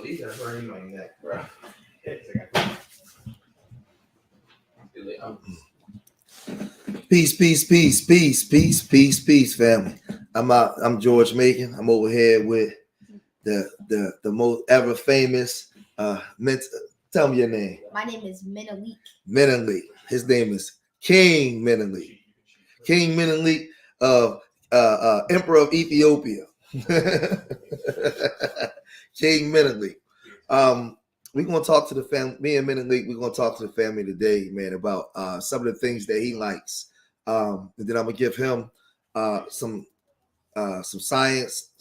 Peace, family. I'm George Macon. I'm over here with the most ever famous. Tell me your name. My name is Menelik. Menelik. His name is King Menelik. King Menelik, Emperor of Ethiopia. King Menelik. We're gonna talk to the family. Me and Menelik, we're gonna talk to the family today, man, about some of the things that he likes. And then I'm gonna give him some science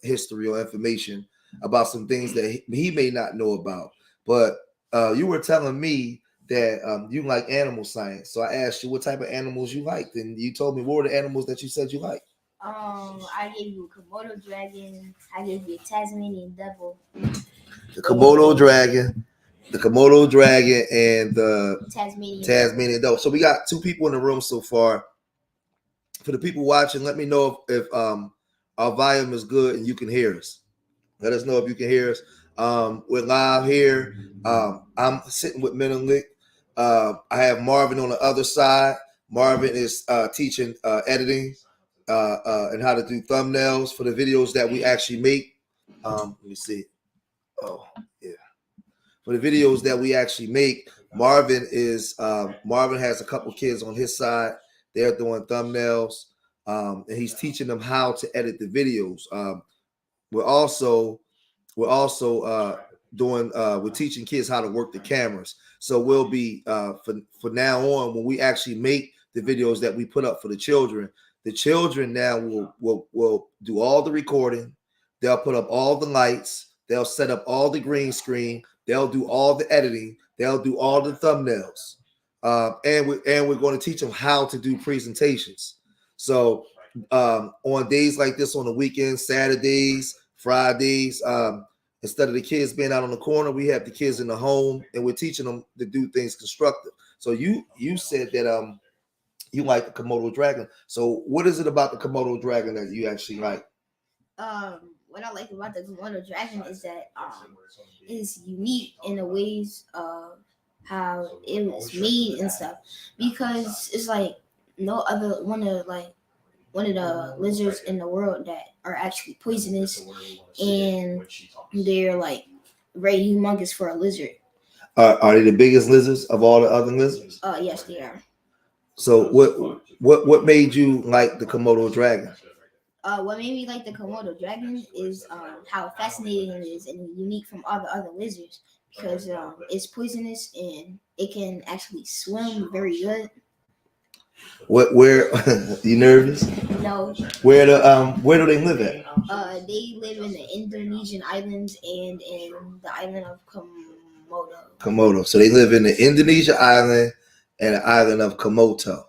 history or information about some things that he may not know about. But you were telling me that you like animal science, so I asked you what type of animals you liked, and you told me what were the animals that you said you like. I gave you a Komodo dragon. I gave you a Tasmanian devil. The Komodo dragon, and the Tasmanian Devil. So we got two people in the room so far. For the people watching, let me know if our volume is good and you can hear us. Let us know if you can hear us. We're live here. I'm sitting with Menelik. I have Marvin on the other side. Marvin is teaching editing and how to do thumbnails for the videos that we actually make. Let me see. Oh, yeah. For the videos that we actually make, Marvin has a couple kids on his side. They're doing thumbnails, and he's teaching them how to edit the videos. We're also we're teaching kids how to work the cameras. So we'll be for now on, when we actually make the videos that we put up for the children now will do all the recording. They'll put up all the lights. They'll set up all the green screen. They'll do all the editing. They'll do all the thumbnails. And we're going to teach them how to do presentations. So on days like this, on the weekends, Saturdays, Fridays, instead of the kids being out on the corner, we have the kids in the home, and we're teaching them to do things constructive. So you said that you like the Komodo dragon. So what is it about the Komodo dragon that you actually like? What I like about the Komodo dragon is that it's unique in the ways of how it was made and stuff, because it's like no other one of the lizards in the world that are actually poisonous, and they're like very humongous for a lizard. Are they the biggest lizards of all the other lizards? Yes, they are. So what made you like the Komodo dragon? What made me like the Komodo dragon is how fascinating it is and unique from all the other lizards, because it's poisonous and it can actually swim very good. Where you nervous? No. Where do they live at? They live in the Indonesian islands and in the island of Komodo. Komodo. So they live in the Indonesia island and the island of Komodo.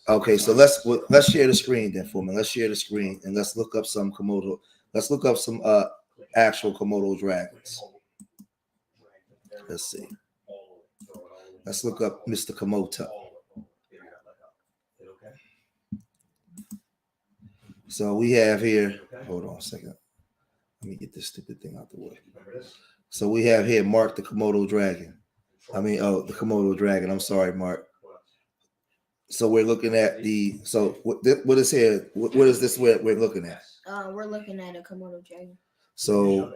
Okay, so let's share the screen then for me. Let's share the screen and let's look up some Komodo. Let's look up some actual Komodo dragons. Let's see. Let's look up Mr. Komodo. So we have here, hold on a second. Let me get this stupid thing out the way. So we have here Mark the Komodo dragon. The Komodo dragon. I'm sorry, Mark. So we're looking at what is here? What is this we're looking at? We're looking at a Komodo dragon. So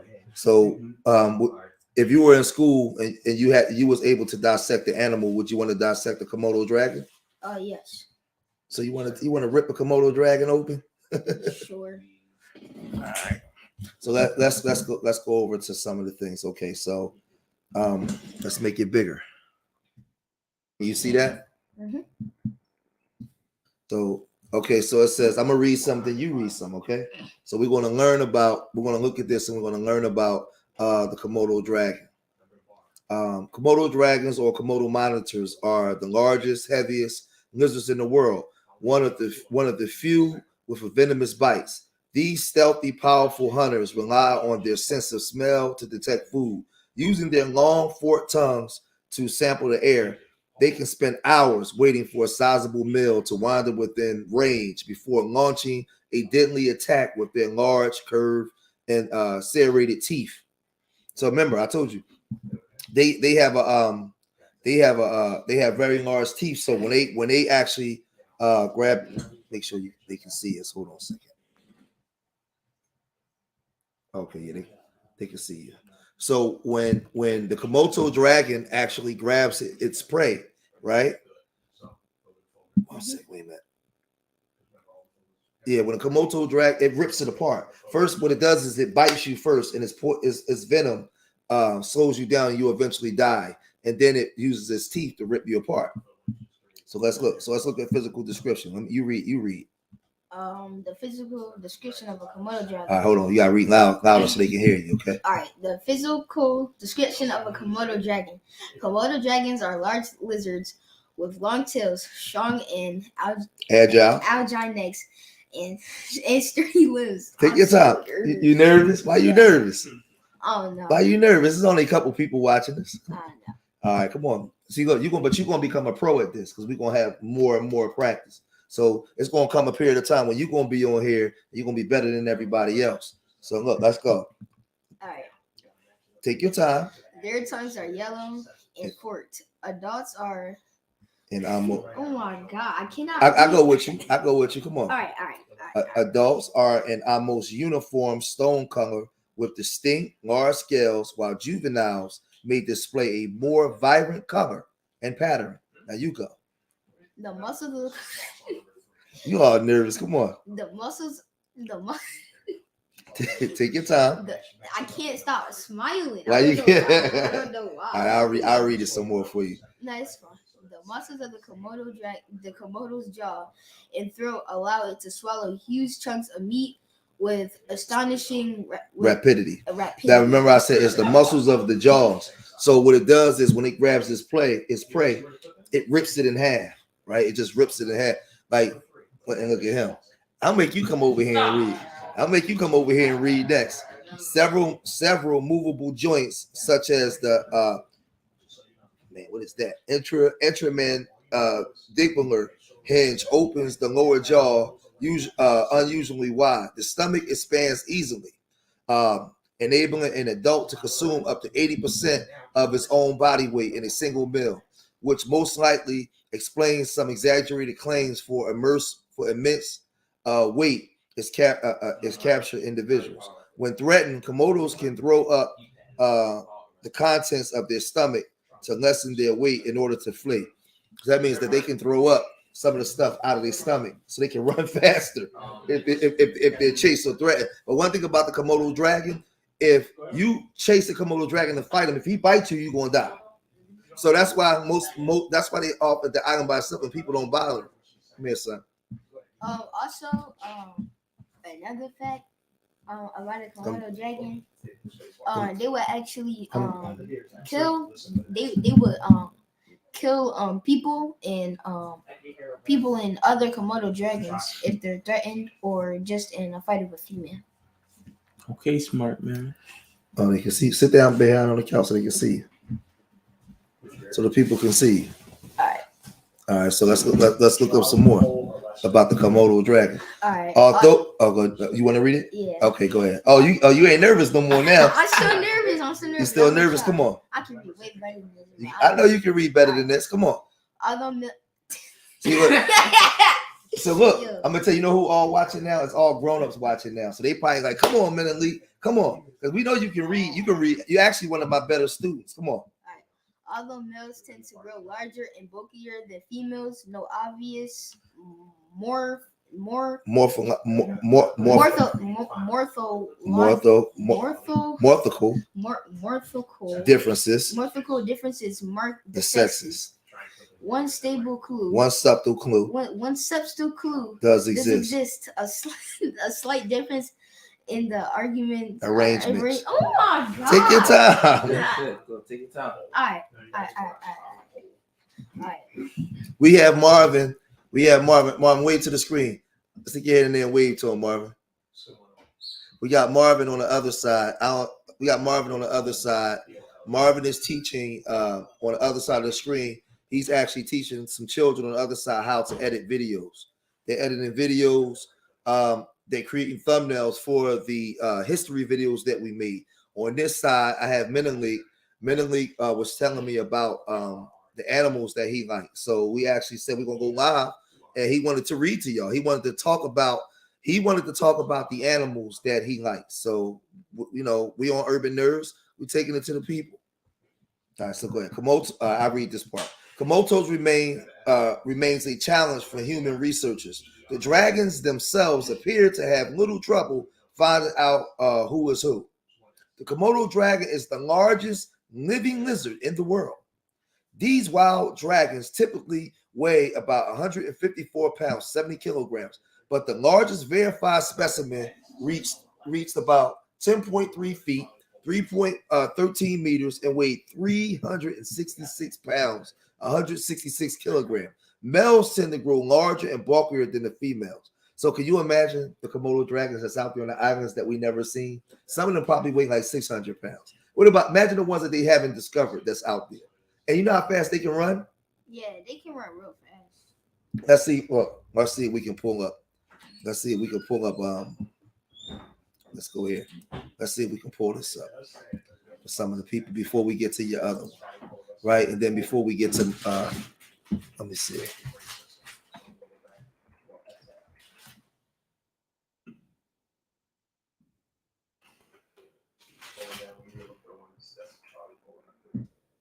if you were in school and you was able to dissect the animal, would you want to dissect the Komodo dragon? Yes. So you want to rip a Komodo dragon open? Sure. All right. So let's go over to some of the things. Okay, so let's make it bigger. You see that? Mm-hmm. So so it says, I'm gonna read something, you read some, okay? So we're gonna look at this and we're gonna learn about the Komodo dragon. Komodo dragons or Komodo monitors are the largest, heaviest lizards in the world. One of the few with venomous bites. These stealthy, powerful hunters rely on their sense of smell to detect food. Using their long forked tongues to sample the air, they can spend hours waiting for a sizable meal to wind up within range before launching a deadly attack with their large, curved, and serrated teeth. So remember, I told you they have very large teeth. So when they actually grab, make sure they can see us. Hold on a second. Okay, yeah, they can see you. So when the Komodo dragon actually grabs its prey, right? One second, wait a minute. Yeah, when a Komodo dragon, it rips it apart. First, what it does is it bites you first, and its venom slows you down, and you eventually die. And then it uses its teeth to rip you apart. So let's look. So let's look at physical description. You read. The physical description of a Komodo dragon. All right, hold on. You gotta read louder so they can hear you. Okay. All right. The physical description of a Komodo dragon. Komodo dragons are large lizards with long tails, strong and agile necks, and sturdy limbs. Take your time. You nervous? Why you nervous? Oh no. Why you nervous? There's only a couple people watching this. No. All right, come on. See, look, you're gonna become a pro at this because we're gonna have more and more practice. So it's gonna come a period of time when you're gonna be on here, you're gonna be better than everybody else. So look, let's go. All right. Take your time. Their tongues are yellow and forked. Adults are. And I'm. Oh my God! I cannot. I go with you. I go with you. Come on. All right. Adults are an almost uniform stone color with distinct large scales, while juveniles may display a more vibrant color and pattern. Now you go. The muscles. You are nervous. Come on. The muscles. Take your time. I can't stop smiling. Why you can't? I don't know why. I'll read it some more for you. No, it's fine. The muscles of the Komodo's jaw and throat allow it to swallow huge chunks of meat with astonishing rapidity. Now remember, I said it's the muscles of the jaws. So what it does is when it grabs its prey, it rips it in half. Right? It just rips it in half. Like, and look at him. I'll make you come over here and read. Next. Several movable joints, such as the what is that? Intramandibular hinge opens the lower jaw unusually wide. The stomach expands easily, enabling an adult to consume up to 80% of its own body weight in a single meal, which most likely explains some exaggerated claims for immense weight is captured individuals. When threatened, Komodos can throw up the contents of their stomach to lessen their weight in order to flee. So that means that they can throw up some of the stuff out of their stomach so they can run faster if they're chased or threatened. But one thing about the Komodo dragon, if you chase the Komodo dragon and fight him, if he bites you, you're gonna die. So that's why that's why they offer the island by itself and people don't bother them. Come here, son. Also, another fact about the Komodo dragon, they would actually kill. They would kill people and other Komodo dragons if they're threatened or just in a fight with a female. Okay, smart man. Oh, they can see. Sit down behind on the couch so they can see you. So the people can see you. All right. So let's look up some more about the Komodo dragon. All right. You want to read it? Yeah. Okay, go ahead. Oh, you ain't nervous no more now. I'm still nervous. You're still nervous. Come on. I can be way better than this. I know you can read better than this. Come on. See, look. So look, yeah. I'm gonna tell you, know who all watching now? It's all grown-ups watching now. So they probably like, come on, man, Lee, come on, because we know you can read. You can read. You're actually one of my better students. Come on. All right. Although males tend to grow larger and bulkier than females, no obvious morphological differences mark the sexes. One subtle clue does exist. A slight difference in the argument arrangement. Oh my God! Take your time. Take your time. All right. We have Marvin. Marvin, wave to the screen. Let's stick your head in there and wave to him, Marvin. We got Marvin on the other side. Marvin is teaching on the other side of the screen. He's actually teaching some children on the other side how to edit videos. They're editing videos. They're creating thumbnails for the history videos that we made On this side, I have Menelik. Menelik was telling me about the animals that he liked. So we actually said we're gonna go live, and he wanted to read to y'all. He wanted to talk about the animals that he likes. So we on Urbannerds. We're taking it to the people. All right, so go ahead. Komodo, I read this part. Komodos remains a challenge for human researchers. The dragons themselves appear to have little trouble finding out who is who. The Komodo dragon is the largest living lizard in the world. These wild dragons typically weigh about 154 pounds, 70 kilograms, but the largest verified specimen reached about 10.3 feet, 3.13 meters, and weighed 366 pounds, 166 kilograms. Males tend to grow larger and bulkier than the females. So can you imagine the Komodo dragons that's out there on the islands that we never seen? Some of them probably weigh like 600 pounds. What about, imagine the ones that they haven't discovered that's out there. And you know how fast they can run? Yeah, they can run real fast. Let's see. Well, let's see if we can pull up. Let's see if we can pull up. Let's go here. Let's see if we can pull this up for some of the people before we get to your other one, right? And then before we get to, let me see.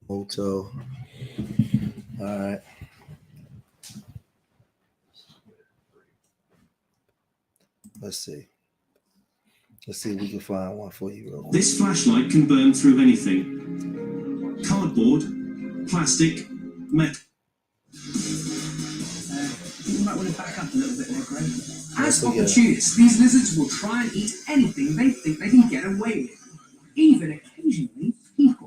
Moto. All right. Let's see. Let's see if we can find one for you. This flashlight can burn through anything. Cardboard, plastic, metal. You might want to back up a little bit there, Greg. As opportunists, these lizards will try and eat anything they think they can get away with. Even occasionally people.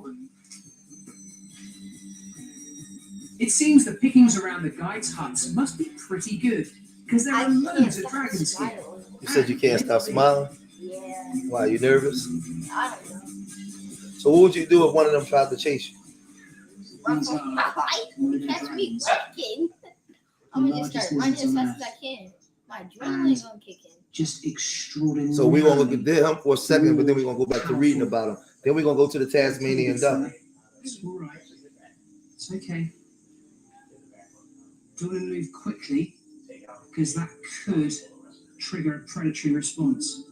It seems the pickings around the guides' huts must be pretty good, because there are loads of dragons here. You said you can't stop smiling? Yeah. Why, you nervous? I don't know. So what would you do if one of them tried to chase you? Run from my life. Catch me working. I'm gonna just start running as fast as I can. My adrenaline's gonna kick in. Just extraordinary. So we're gonna look at them for a second, but then we're gonna go back to reading about them. Then we're gonna go to the Tasmanian Devil. It's all right. It's okay. Don't want to move quickly, because that could trigger a predatory response.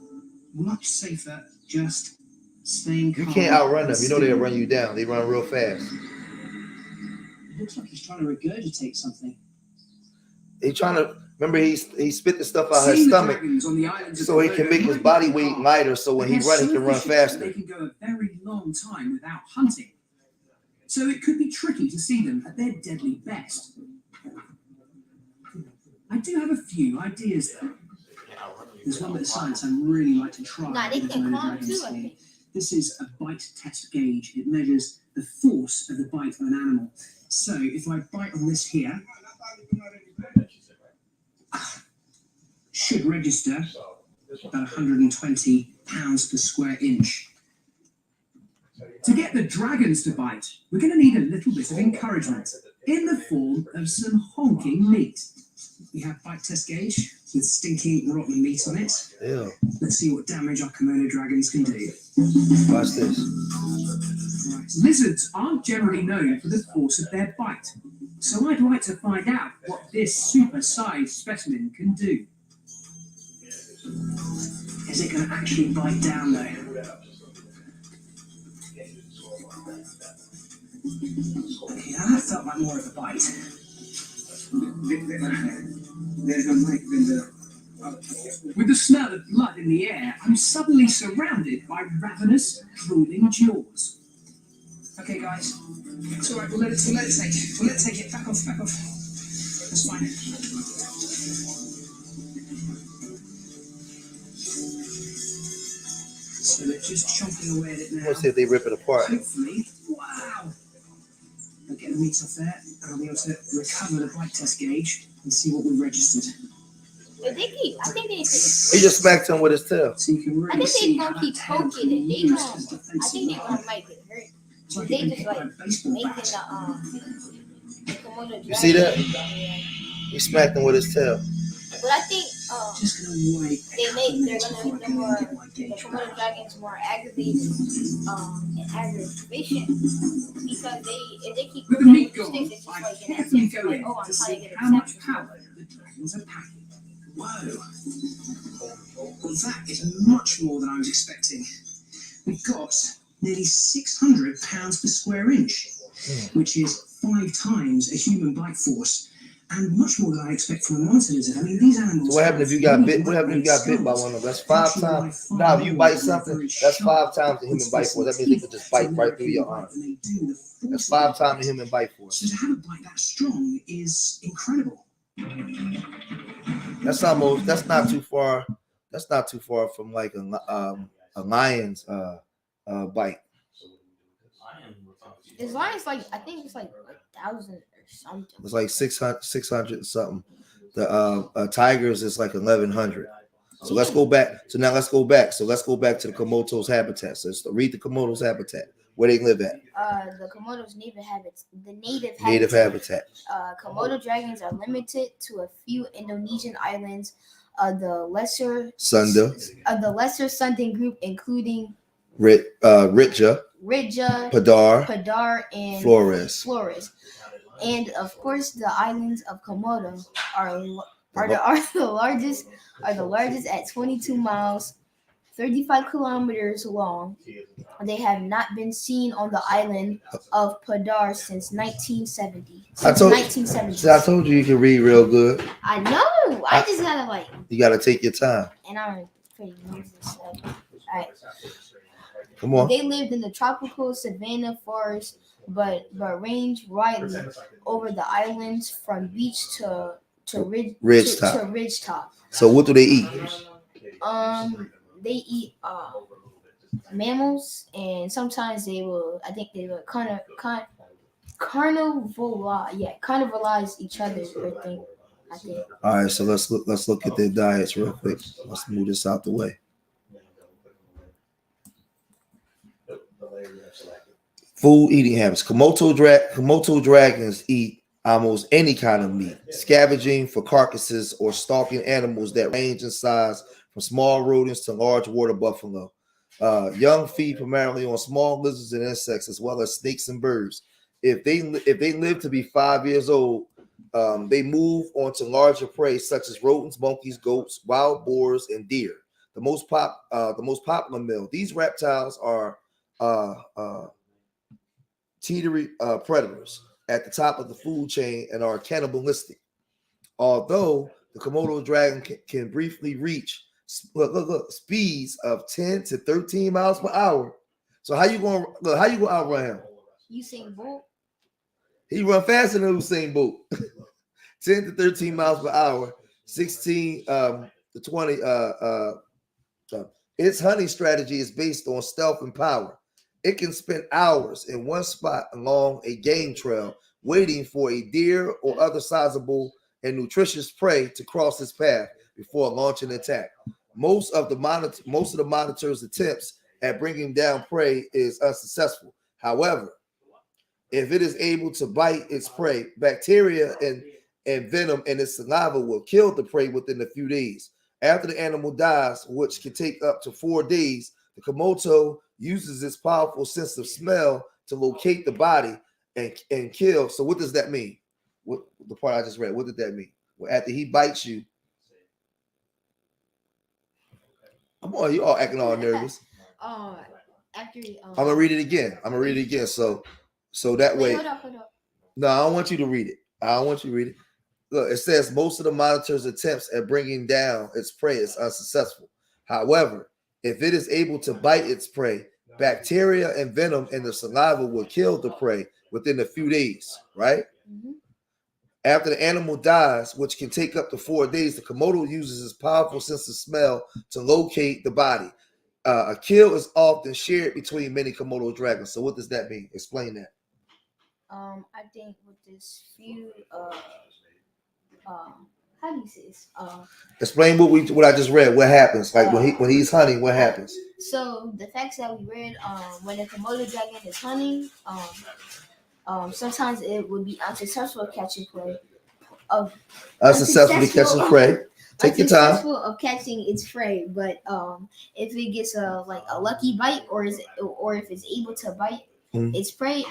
Much safer just staying calm. You can't outrun them. You know they'll run you down. They run real fast. It looks like he's trying to regurgitate something. He trying to remember he spit the stuff out his stomach so he can make his body weight lighter. So when he run, he can run faster. They can go a very long time without hunting. So it could be tricky to see them at their deadly best. I do have a few ideas though. There's one bit of science I'd really like to try. Nah, they can climb too, I think. This is a bite test gauge. It measures the force of the bite of an animal. So if I bite on this here, should register about 120 pounds per square inch. To get the dragons to bite, we're going to need a little bit of encouragement in the form of some honking meat. We have bite test gauge with stinking rotten meat on it. Yeah. Let's see what damage our Komodo dragons can do. Watch this. Right. Lizards aren't generally known for the force of their bite, so I'd like to find out what this super-sized specimen can do. Is it going to actually bite down though? Okay, now that felt like more of a bite. With the smell of blood in the air, I'm suddenly surrounded by ravenous, drooling jaws. Okay, guys, it's all right. We'll let it take it. Back off. That's fine. So they're just chomping away at it now. Let's see if they rip it apart. Hopefully, wow. I'll get the meat off there, and I'll be able to recover the bite test gauge and see what we registered. But they keep, I think they. He just smacked him with his tail. So you can really I think see they're how gonna keep that tail poking it. They moves gonna. as I defensive think they're line. gonna make it hurt. It's like They you've been just hit by like a baseball making bat. the Komodo You see that? Dragon. He smacked him with his tail. But I think Just gonna wait. they're gonna make them more the Komodo dragons more aggravated and aggravation because if they keep With the meat sticks, gone, it's just I like an carefully attempt go like, in oh, I'm to trying to see get a how much texture. power the dragons are packing. Whoa. Well, that is much more than I was expecting. We've got nearly 600 pounds per square inch, which is 5 times a human bite force, and much more than I expect from a monitor lizard. I mean, these animals. So what happened if you got bit? What happened if you got bit by one of them? That's 5 times. Now, if you bite something, that's 5 times the human bite force. That means they could just bite right through your arm. That's 5 times the human bite force. So to have a bite that strong is incredible. That's almost. That's not too far. That's not too far from like a lion's bite. This line's like I think it's like 1,000 or something. It's like 600 and something. The tigers is like 1,100. So let's go back. So now let's go back. So let's go back to the Komodo's habitat. So let's read the Komodo's habitat. Where they live at? The Komodo's native habitat. Native habitat. Komodo dragons are limited to a few Indonesian islands. The lesser Sunda. The lesser Sundan group, including Ritja, Padar, and Flores. And of course, the islands of Komodo are the largest at 22 miles, 35 kilometers long. They have not been seen on the island of Padar since 1970. I told you can read real good. I know. I just gotta You gotta take your time. And I'm pretty new to this stuff. All right. Come on. They lived in the tropical savanna forest, but ranged widely over the islands from beach to ridge top. So what do they eat? They eat mammals, and sometimes they will. I think they will carnivalize each other. I think. All right, so let's look at their diets real quick. Let's move this out the way. Food eating habits. Komodo dragons eat almost any kind of meat, scavenging for carcasses or stalking animals that range in size from small rodents to large water buffalo. Young feed primarily on small lizards and insects, as well as snakes and birds. If they live to be 5 years old, they move on to larger prey such as rodents, monkeys, goats, wild boars, and deer. The most popular meal. These reptiles are teetering predators at the top of the food chain and are cannibalistic. Although the Komodo dragon can briefly reach speeds of 10 to 13 miles per hour. So how you going to outrun him? Usain Bolt. He run faster than Usain Bolt. 10 to 13 miles per hour, 16 to 20. Its hunting strategy is based on stealth and power. It can spend hours in one spot along a game trail, waiting for a deer or other sizable and nutritious prey to cross its path before launching an attack. Most of the monitor's attempts at bringing down prey is unsuccessful. However, if it is able to bite its prey, bacteria and venom in its saliva will kill the prey within a few days. After the animal dies, which can take up to 4 days, the Komodo uses its powerful sense of smell to locate the body and kill. So what does that mean? What the part I just read, what did that mean? Well, after he bites you, I'm on, you all acting all nervous. I'm gonna read it again. So that way. Hold up. No, I don't want you to read it. I don't want you to read it. Look, it says most of the monitor's attempts at bringing down its prey is unsuccessful. However, if it is able to bite its prey, bacteria and venom in the saliva will kill the prey within a few days, right? Mm-hmm. After the animal dies, which can take up to 4 days, the Komodo uses its powerful sense of smell to locate the body. A kill is often shared between many Komodo dragons. So what does that mean? Explain that. I think with this few how do you say this? Explain what I just read. What happens? Like when he's hunting, what happens? So the facts that we read, when a Komodo dragon is hunting, sometimes it would be unsuccessful catching prey. Unsuccessfully catching prey. Take your time. Unsuccessful of catching its prey, but if it gets a lucky bite, or if it's able to bite its prey,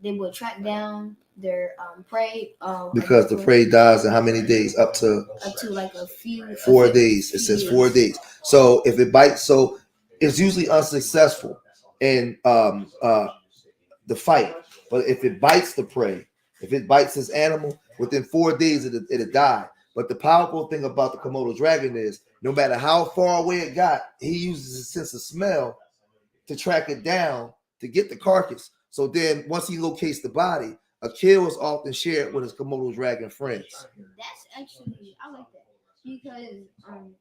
they will track down their prey. Because the prey dies in how many days? Up to like a few 4 days. It says 4 days. So if it bites, so it's usually unsuccessful in the fight. But if it bites the prey, if it bites this animal, within 4 days it'll die. But the powerful thing about the Komodo dragon is no matter how far away it got, he uses his sense of smell to track it down to get the carcass. So then once he locates the body, a kill is often shared with his Komodo dragon friends. That's actually, I like that, because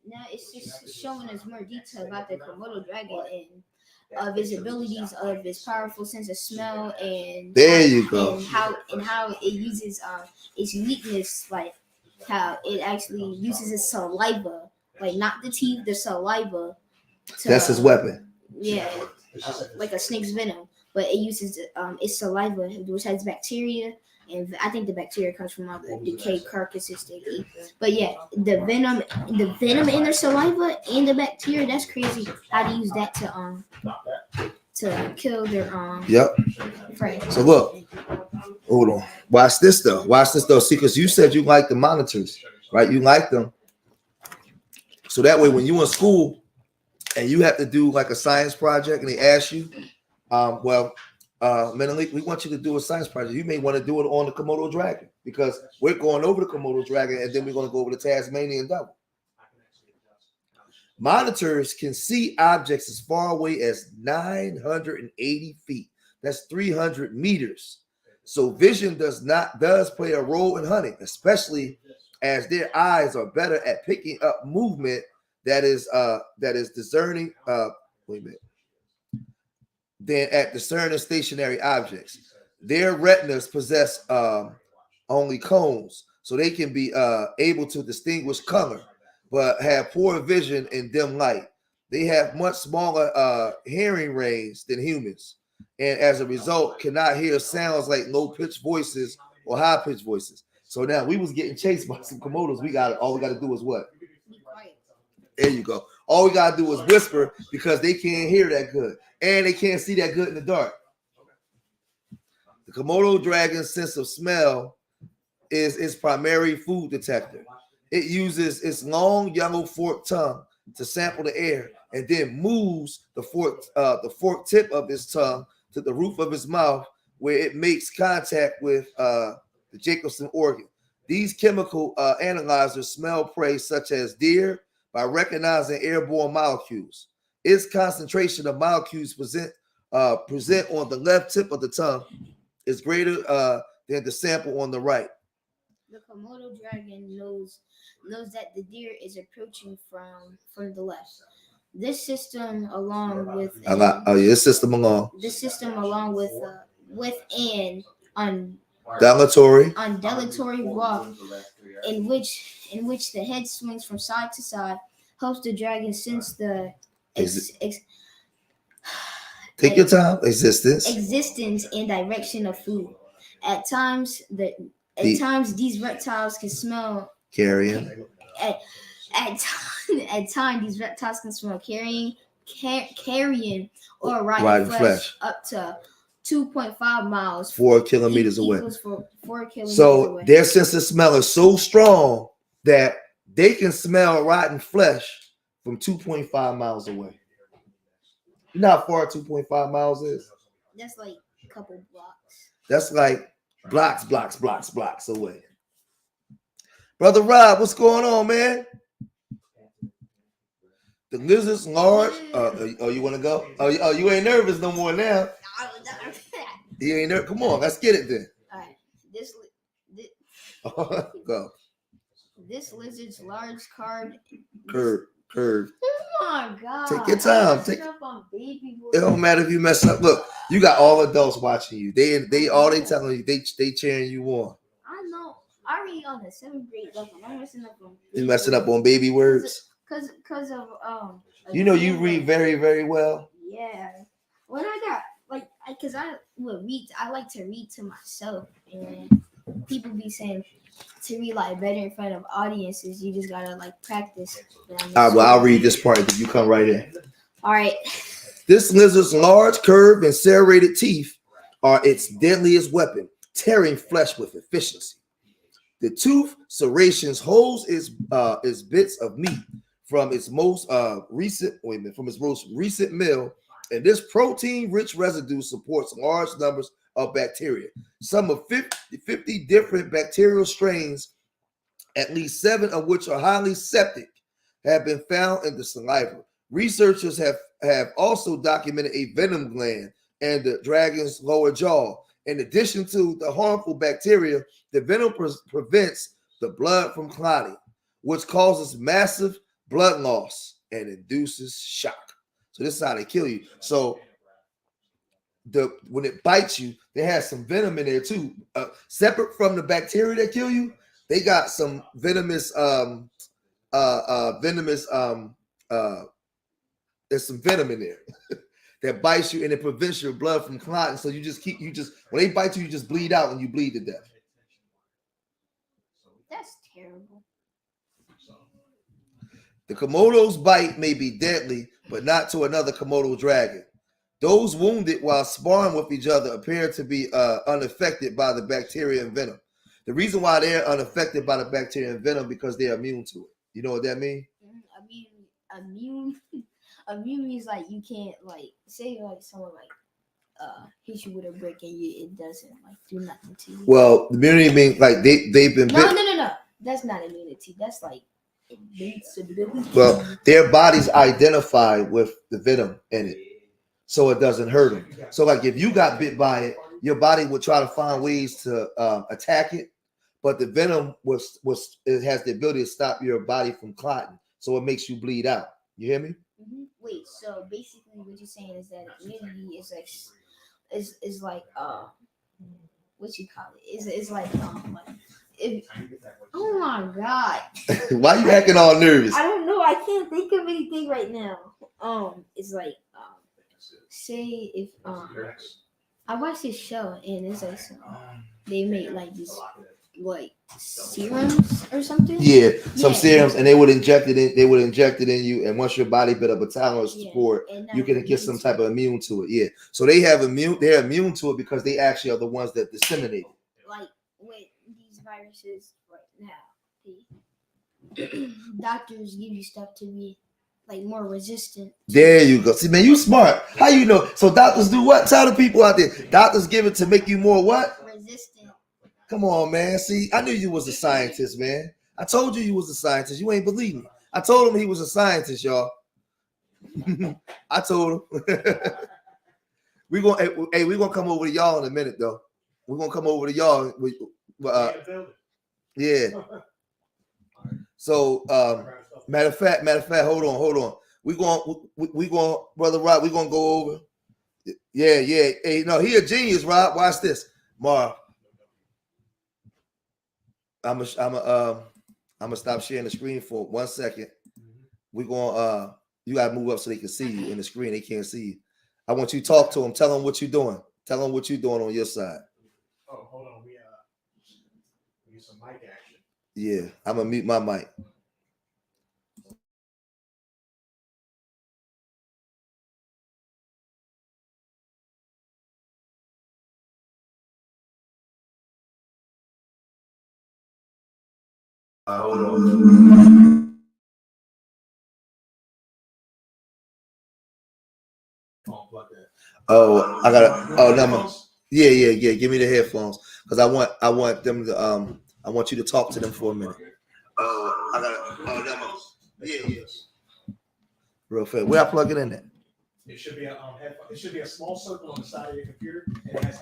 now it's just showing us more detail about the Komodo dragon and of his abilities, of his powerful sense of smell, and there you go, and how it uses its uniqueness, like how it actually uses its saliva, like not the teeth, the saliva. That's his weapon. Yeah, like a snake's venom, but it uses its saliva, which has bacteria, and I think the bacteria comes from all the decayed carcasses they eat. But yeah, the venom in their saliva and the bacteria, that's crazy. How to use that to kill their prey. So look, hold on. Watch this though. See, because you said you like the monitors, right? You like them. So that way when you're in school and you have to do like a science project and they ask you, Menelik, we want you to do a science project. You may want to do it on the Komodo dragon, because we're going over the Komodo dragon and then we're going to go over the Tasmanian Devil. Monitors can see objects as far away as 980 feet. That's 300 meters. So vision does play a role in hunting, especially as their eyes are better at picking up movement that is discerning. Wait a minute. Than at discerning stationary objects. Their retinas possess only cones, so they can be able to distinguish color, but have poor vision in dim light. They have much smaller hearing range than humans, and as a result, cannot hear sounds like low-pitched voices or high-pitched voices. So now we was getting chased by some Komodos. All we got to do is what? Be quiet. There you go. All we got to do is whisper, because they can't hear that good. And they can't see that good in the dark. The Komodo dragon's sense of smell is its primary food detector. It uses its long yellow forked tongue to sample the air, and then moves the forked tip of its tongue to the roof of its mouth, where it makes contact with the Jacobson organ. These chemical analyzers smell prey such as deer by recognizing airborne molecules. Its concentration of molecules present on the left tip of the tongue is greater than the sample on the right. The Komodo dragon knows that the deer is approaching from the left. This system, along with an undulatory walk in which the head swings from side to side, helps the dragon sense the take your time. Existence and direction of food. At times, these reptiles can smell carrion. At times, these reptiles can smell carrion, or riding flesh up to 2.5 miles, 4 kilometers away. 4 kilometers so away. Their sense of smell is so strong that they can smell rotten flesh from 2.5 miles away. You know how far 2.5 miles is? That's like a couple blocks. That's like blocks away. Brother Rob, what's going on, man? The lizard's large. You want to go? You ain't nervous no more now. You ain't nervous. Come on, let's get it then. All right. Go. This lizard's large curve. Oh my God! Take your time. It don't matter if you mess up. Look, you got all adults watching you. They telling you. They cheering you on. I know. I already on the 7th grade level. I'm messing up on. You messing up on baby words. Cause of You know you read very, very well. Yeah. When I got because I would read. I like to read to myself, and people be saying, to be like better in front of audiences, you just gotta like practice. All right, well, I'll read this part that you come right in. All right. This lizard's large, curved, and serrated teeth are its deadliest weapon, tearing flesh with efficiency. The tooth serrations holds its bits of meat from its most recent meal, and this protein-rich residue supports large numbers of bacteria. Some of 50 different bacterial strains, at least 7 of which are highly septic, have been found in the saliva. Researchers have also documented a venom gland and the dragon's lower jaw. In addition to the harmful bacteria, the venom prevents the blood from clotting, which causes massive blood loss and induces shock. So this is how they kill you. So when it bites you, they have some venom in there too. Separate from the bacteria that kill you, they got some venomous there's some venom in there that bites you and it prevents your blood from clotting. So when they bite you, you just bleed out and you bleed to death. That's terrible. The Komodo's bite may be deadly, but not to another Komodo dragon. Those wounded while sparring with each other appear to be unaffected by the bacteria and venom. The reason why they're unaffected by the bacteria and venom because they're immune to it. You know what that means? Immune means like you can't like say like someone like hit you with a brick and it doesn't like do nothing to you. Well, immunity means like they've been no. That's not immunity. That's like invincibility. Well, their bodies identify with the venom in it, so it doesn't hurt them. So like if you got bit by it, your body would try to find ways to attack it, but the venom it has the ability to stop your body from clotting, so it makes you bleed out. You hear me? Mm-hmm. Wait, so basically what you're saying is that immunity is like what you call it? Is like oh my god. Why you acting all nervous? I don't know. I can't think of anything right now. It's like say if I watched this show and it's like they made like these like serums or something. Yeah, some serums, and they would inject it in. They would inject it in you, and once your body built up a tolerance for it, you can get some type of immune to it. Yeah, so they're immune to it because they actually are the ones that disseminate it. Like with these viruses right now, the doctors give you stuff to be like more resistant. There you go. See, man, you smart. How you know? So doctors do what? Tell the people out there. Doctors give it to make you more what? Resistant. Come on, man. See, I knew you was a scientist, man. I told you was a scientist. You ain't believe me. I told him he was a scientist, y'all. I told him. we're gonna come over to y'all in a minute, though. We're gonna come over to y'all. Yeah. So, matter of fact, hold on. We going, brother Rob. We gonna go over. Yeah. Hey, no, he a genius, Rob. Watch this, Marv. I'm gonna stop sharing the screen for 1 second. We're gonna you gotta move up so they can see you in the screen. They can't see you. I want you to talk to them. Tell them what you're doing. Tell them what you're doing on your side. Oh, hold on. We need some mic action. Yeah, I'm gonna mute my mic. Hold on. Oh, I gotta. Oh, no. Yeah. Give me the headphones because I want them to. I want you to talk to them for a minute. Oh, I gotta. Oh, no. Yeah. Real fast. Where I plug it in at? It should be a headphone. It should be a small circle on the side of your computer, and it has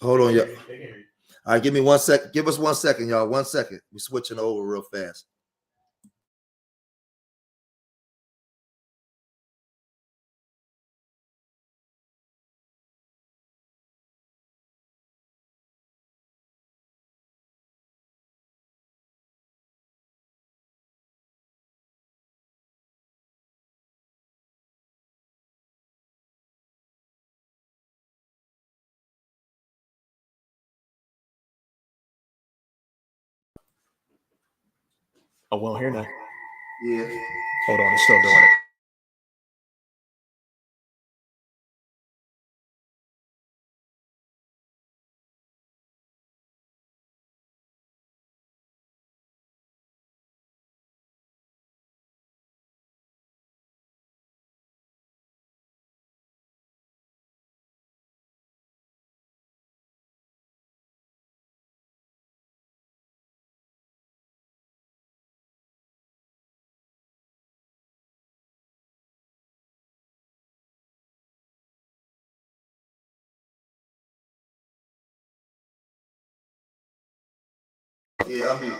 Hold on, y'all. They can hear you. All right, give me 1 second. Give us 1 second, y'all. 1 second. We're switching over real fast. Oh, we don't hear now. Yeah. Hold on, it's still doing it. Yeah, I mean.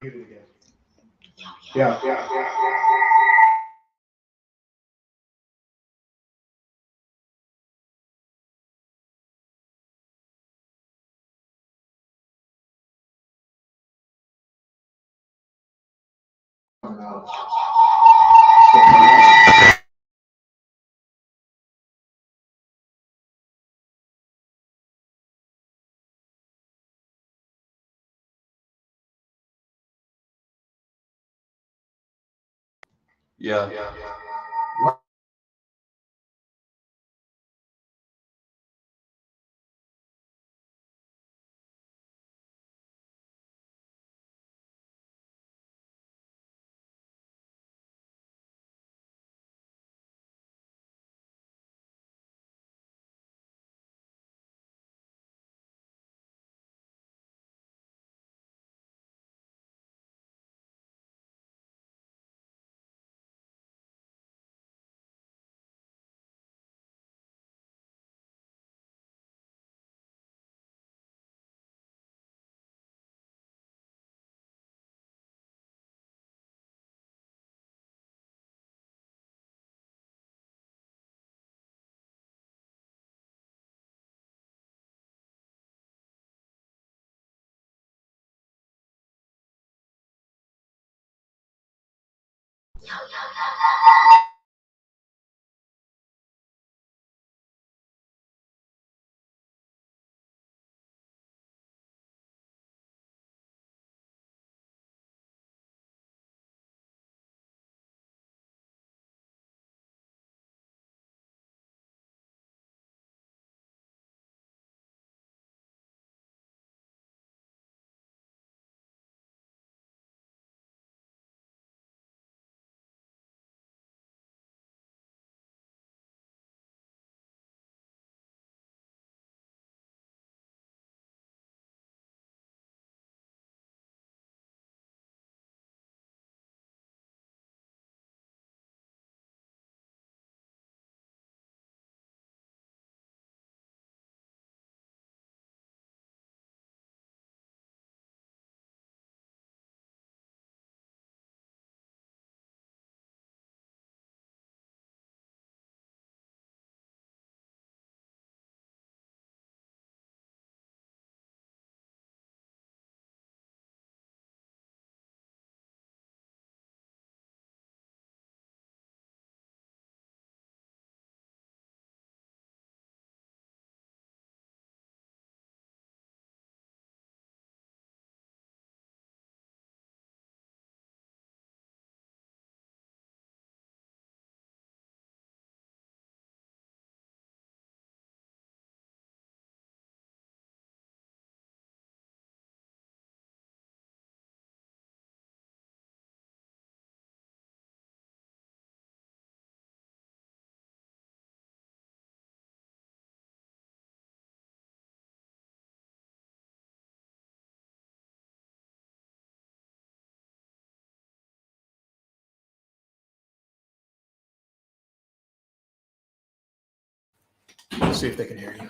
Muted again. Yeah. Yeah. Let's see if they can hear you.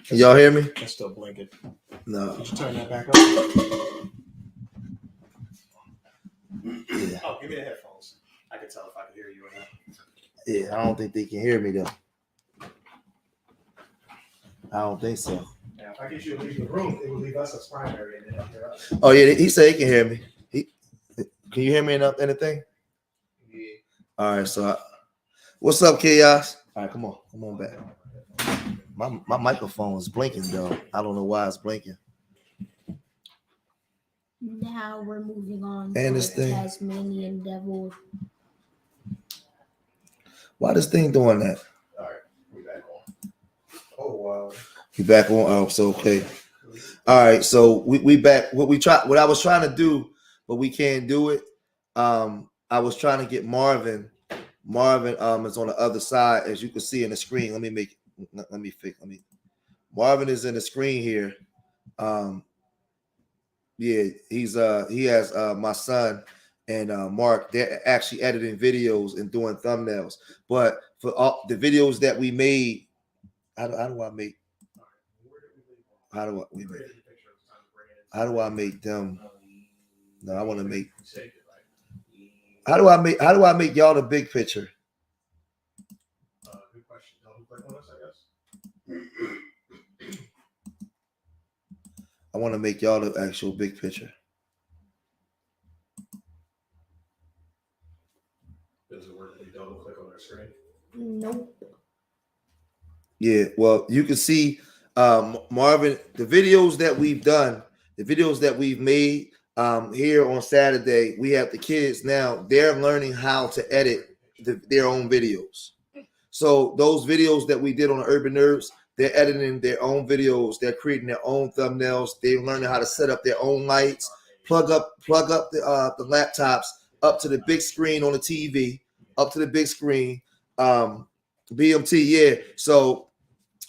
Can y'all hear me? It's still blinking. No. Did you turn that back up? Yeah. Oh, give me the headphones. I can tell if I can hear you or not. Yeah, I don't think they can hear me though. I don't think so. Now, if I get you to leave the room, it will leave us as primary and then they'll hear us. Oh yeah, he said he can hear me. Can you hear me enough? Anything? Yeah. All right, so what's up, Chaos? All right, come on back. My microphone is blinking though. I don't know why it's blinking. Now we're moving on And to this thing. Tasmanian Devil. Why this thing doing that? All right, we back on. Oh wow. You back on? Oh, so okay. All right, so we back. What I was trying to do, but we can't do it. I was trying to get Marvin. Marvin is on the other side, as you can see in the screen. Marvin is in the screen here. Yeah, he has my son and Mark. They're actually editing videos and doing thumbnails. But for all the videos that we made, how do I make them? No, I want to make. How do I make y'all the big picture? Good question. Don't click on us, I guess. I want to make y'all the actual big picture. Does it work if you double click on our screen? Nope. Yeah, well, you can see Marvin, the videos that we've done, the videos that we've made here on Saturday. We have the kids now, they're learning how to edit their own videos. So those videos that we did on the Urbannerds, they're editing their own videos, they're creating their own thumbnails, they're learning how to set up their own lights, plug up the laptops up to the big screen on the TV, up to the big screen. BMT, yeah. So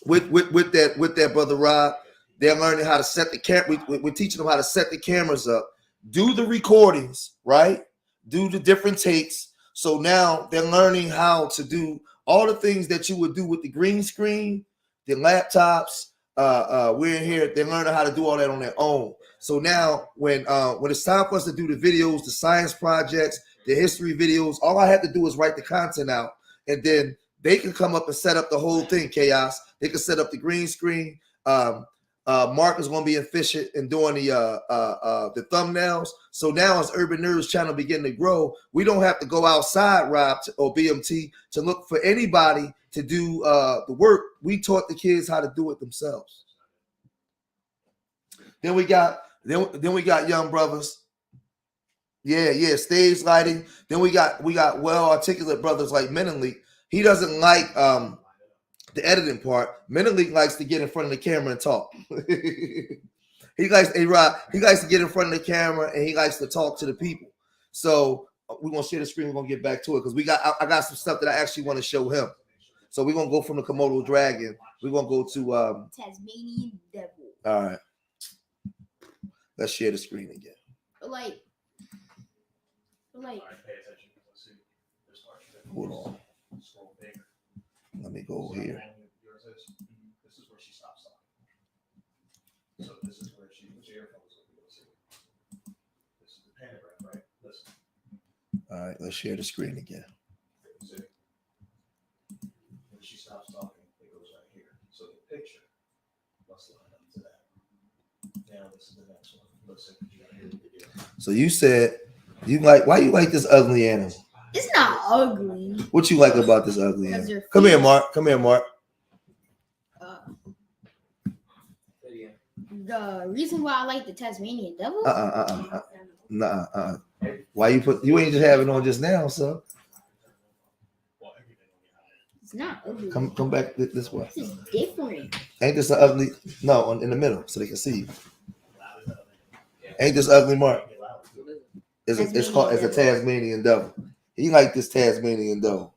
with that, brother Rob, they're learning how to set the camera. We're teaching them how to set the cameras up, do the recordings, right? Do the different takes. So now they're learning how to do all the things that you would do with the green screen, the laptops. We're in here. They're learning how to do all that on their own. So now when it's time for us to do the videos, the science projects, the history videos, all I have to do is write the content out, and then they can come up and set up the whole thing. Chaos. They can set up the green screen. Mark is going to be efficient in doing the thumbnails. So now as Urbannerds channel begin to grow, we don't have to go outside, Rob or BMT, to look for anybody to do the work. We taught the kids how to do it themselves. Then we got young brothers. Yeah, stage lighting. Then we got well articulate brothers like Menonly. He doesn't like the editing part. Menonly likes to get in front of the camera and talk. He likes to get in front of the camera and he likes to talk to the people. So we're gonna share the screen. We're gonna get back to it because I got some stuff that I actually want to show him. So we're gonna go from the Komodo Dragon. We're gonna go to Tasmanian Devil. all right. Let's share the screen again. Like All right, pay attention. Let's see. This part. Hold on. Scroll bigger. Let me go here. Yours is. This is where she stops talking. So this is where she puts your earphones on. You'll see. This is the pantograph, right? Listen. All right, let's share the screen again. See? When she stops talking, it goes right here. So the picture must line up to that. Now this is the next one. Listen, you gotta hear the video. So you said why you like this ugly animal? It's not ugly. What you like about this ugly Because animal? they're Come here, fierce. Mark. Come here, Mark. The reason why I like the Tasmanian Devil. Why you ain't just having on just now, so It's not ugly. come back this way. This is different. Ain't this an ugly? No, in the middle so they can see you. Ain't this ugly, Mark? It's called a Tasmanian Devil. He like this Tasmanian Devil.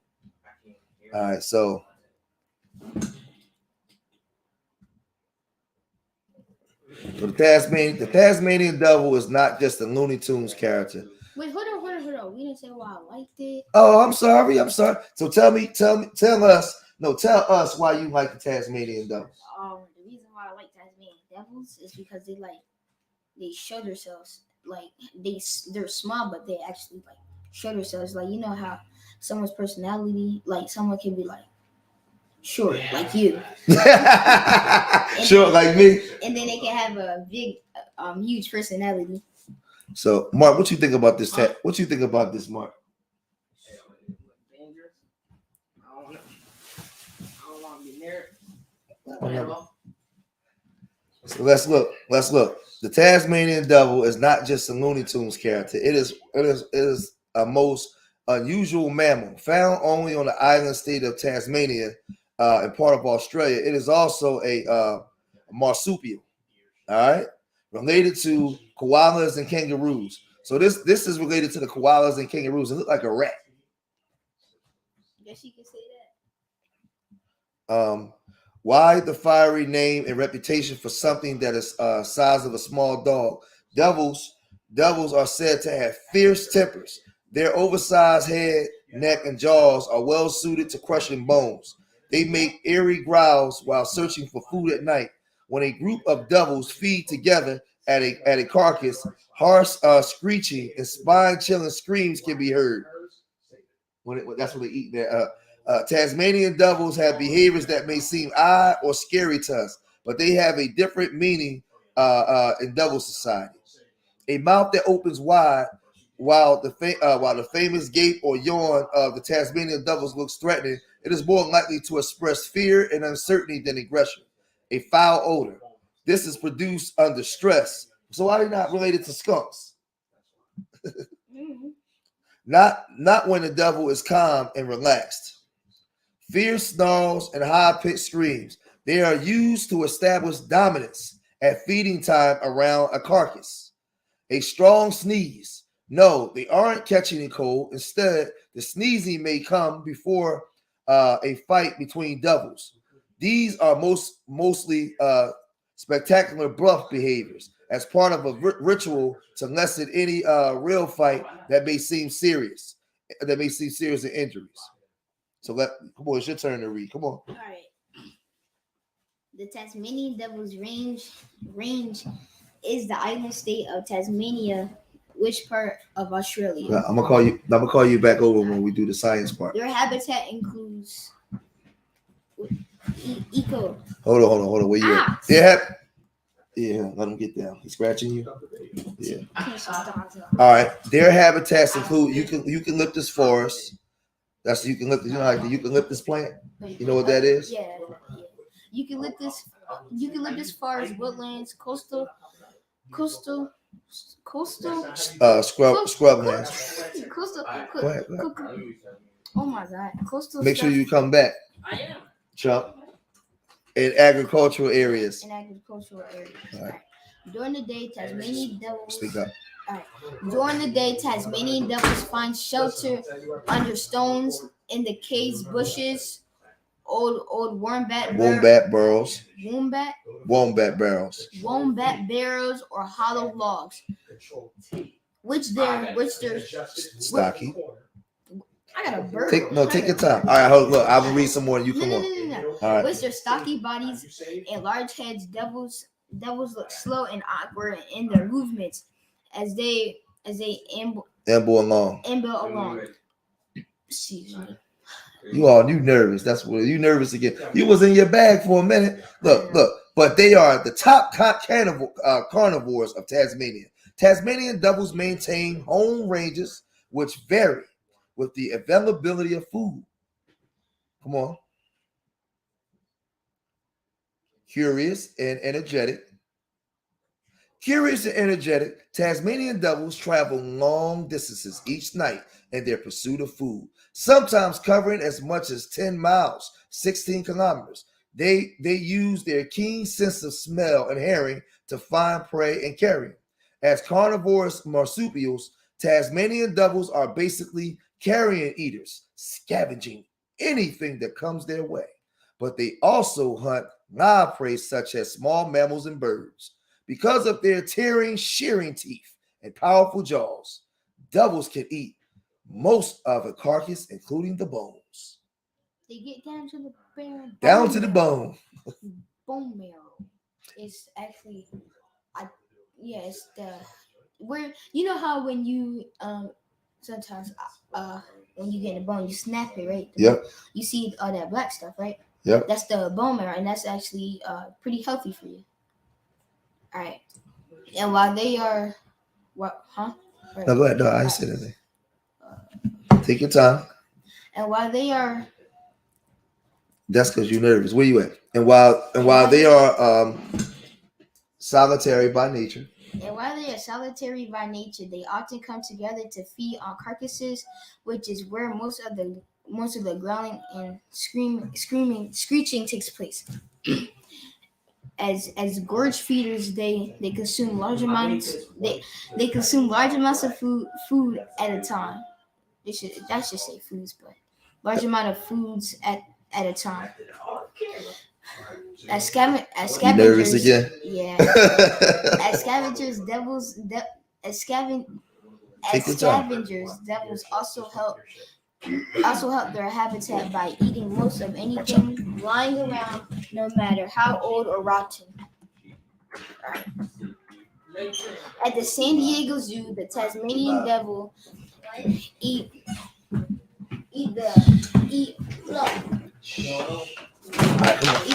All right, so the Tasmanian Devil is not just a Looney Tunes character. Wait, hold on. We didn't say why I liked it. Oh, I'm sorry. So tell us No, tell us why you like the Tasmanian Devil. The reason why I like Tasmanian Devils is because they show themselves like they're small, but they actually like show themselves. Like you know how someone's personality, like someone can be like short, like you, Short like me. and then they can have a big, huge personality. So, Mark, what you think about this? What you think about this, Mark? Dangerous. I don't know. I don't want to be near it. So let's look. Let's look. The Tasmanian Devil is not just a Looney Tunes character. It is a most unusual mammal found only on the island state of Tasmania and part of Australia. It is also a marsupial. All right, related to koalas and kangaroos. So this is related to the koalas and kangaroos. It looks like a rat. Guess you can say that. Why the fiery name and reputation for something that is size of a small dog? Devils are said to have fierce tempers. Their oversized head, neck, and jaws are well suited to crushing bones. They make eerie growls while searching for food at night. When a group of devils feed together at a carcass, harsh screeching and spine-chilling screams can be heard. That's when they eat their. Tasmanian devils have behaviors that may seem odd or scary to us, but they have a different meaning in devil society. A mouth that opens wide, while the famous gape or yawn of the Tasmanian devils looks threatening, it is more likely to express fear and uncertainty than aggression. A foul odor. This is produced under stress. So why are they not related to skunks? Not when the devil is calm and relaxed. Fierce snarls and high-pitched screams. They are used to establish dominance at feeding time around a carcass. A strong sneeze. No, they aren't catching a cold. Instead, the sneezing may come before a fight between devils. These are mostly spectacular bluff behaviors as part of a ritual to lessen any real fight that may seem serious and injuries. So come on, it's your turn to read. Come on. All right. The Tasmanian Devil's range is the island state of Tasmania, which part of Australia? Yeah, I'm gonna call you back over when we do the science part. Their habitat includes eco. Hold on. Where you at? Yeah, let him get down. He's scratching you. Yeah. All right. Their habitats include you can lift this forest. That's you can lift. You know like the eucalyptus plant. You know what that is? Yeah. Eucalyptus forest, woodlands, coastal scrublands. Coastal. Go ahead. Oh my God. Coastal. Make sure you come back. I am. Chuck. In agricultural areas. All All right. During the day, Tasmanian devils. Speak up. All right. During the day, Tasmanian devils find shelter under stones, in the caves, bushes, old wombat barrels, or hollow logs, which they're stocky. I got a bird. Take your time. All right, look, I will read some more. You come on. No. All right. With their stocky bodies and large heads, devils look slow and awkward in their movements as they amble along. Excuse me. You nervous? That's what you nervous again. You was in your bag for a minute. Look. But they are the top carnivores of Tasmania. Tasmanian devils maintain home ranges which vary with the availability of food. Come on. Curious and energetic, Tasmanian devils travel long distances each night in their pursuit of food, sometimes covering as much as 10 miles, 16 kilometers. They use their keen sense of smell and hearing to find prey and carry it. As carnivorous marsupials, Tasmanian devils are basically carrion eaters, scavenging anything that comes their way. But they also hunt live prey such as small mammals and birds. Because of their tearing, shearing teeth and powerful jaws, devils can eat most of a carcass, including the bones. They get down to the Down to the bone. Bone marrow. It's actually, it's the where you know how when you sometimes when you get in the bone you snap it, right? Yep. You see all that black stuff, right? Yep. That's the bone marrow, and that's actually pretty healthy for you. All right. And while they are, what? Huh? Right. No, go ahead. No, I ain't said anything. Take your time. And while they are, that's because you're nervous. Where you at? And while they are solitary by nature. And while they are solitary by nature, they often come together to feed on carcasses, which is where most of the growling and screeching takes place. As gorge feeders, they consume large amounts. They consume large amounts of food at a time. That should say foods, but large amount of foods at a time. As scavengers, you nervous again? Yeah. As scavengers, devils also help their habitat by eating most of anything lying around, no matter how old or rotten. Right. At the San Diego Zoo, the Tasmanian Devil eat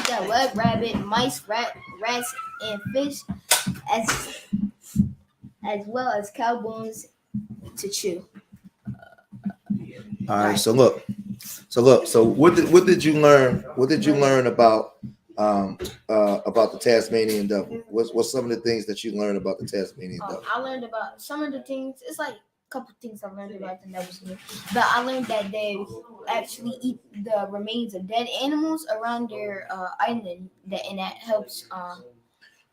that web rabbit, mice, rats, and fish, as well as cow bones to chew. All right. So look. So what did you learn? What did you learn about the Tasmanian Devil? What's some of the things that you learned about the Tasmanian Devil? I learned about some of the things. It's like a couple things I learned about the devils, but I learned that they actually eat the remains of dead animals around their island, and that helps.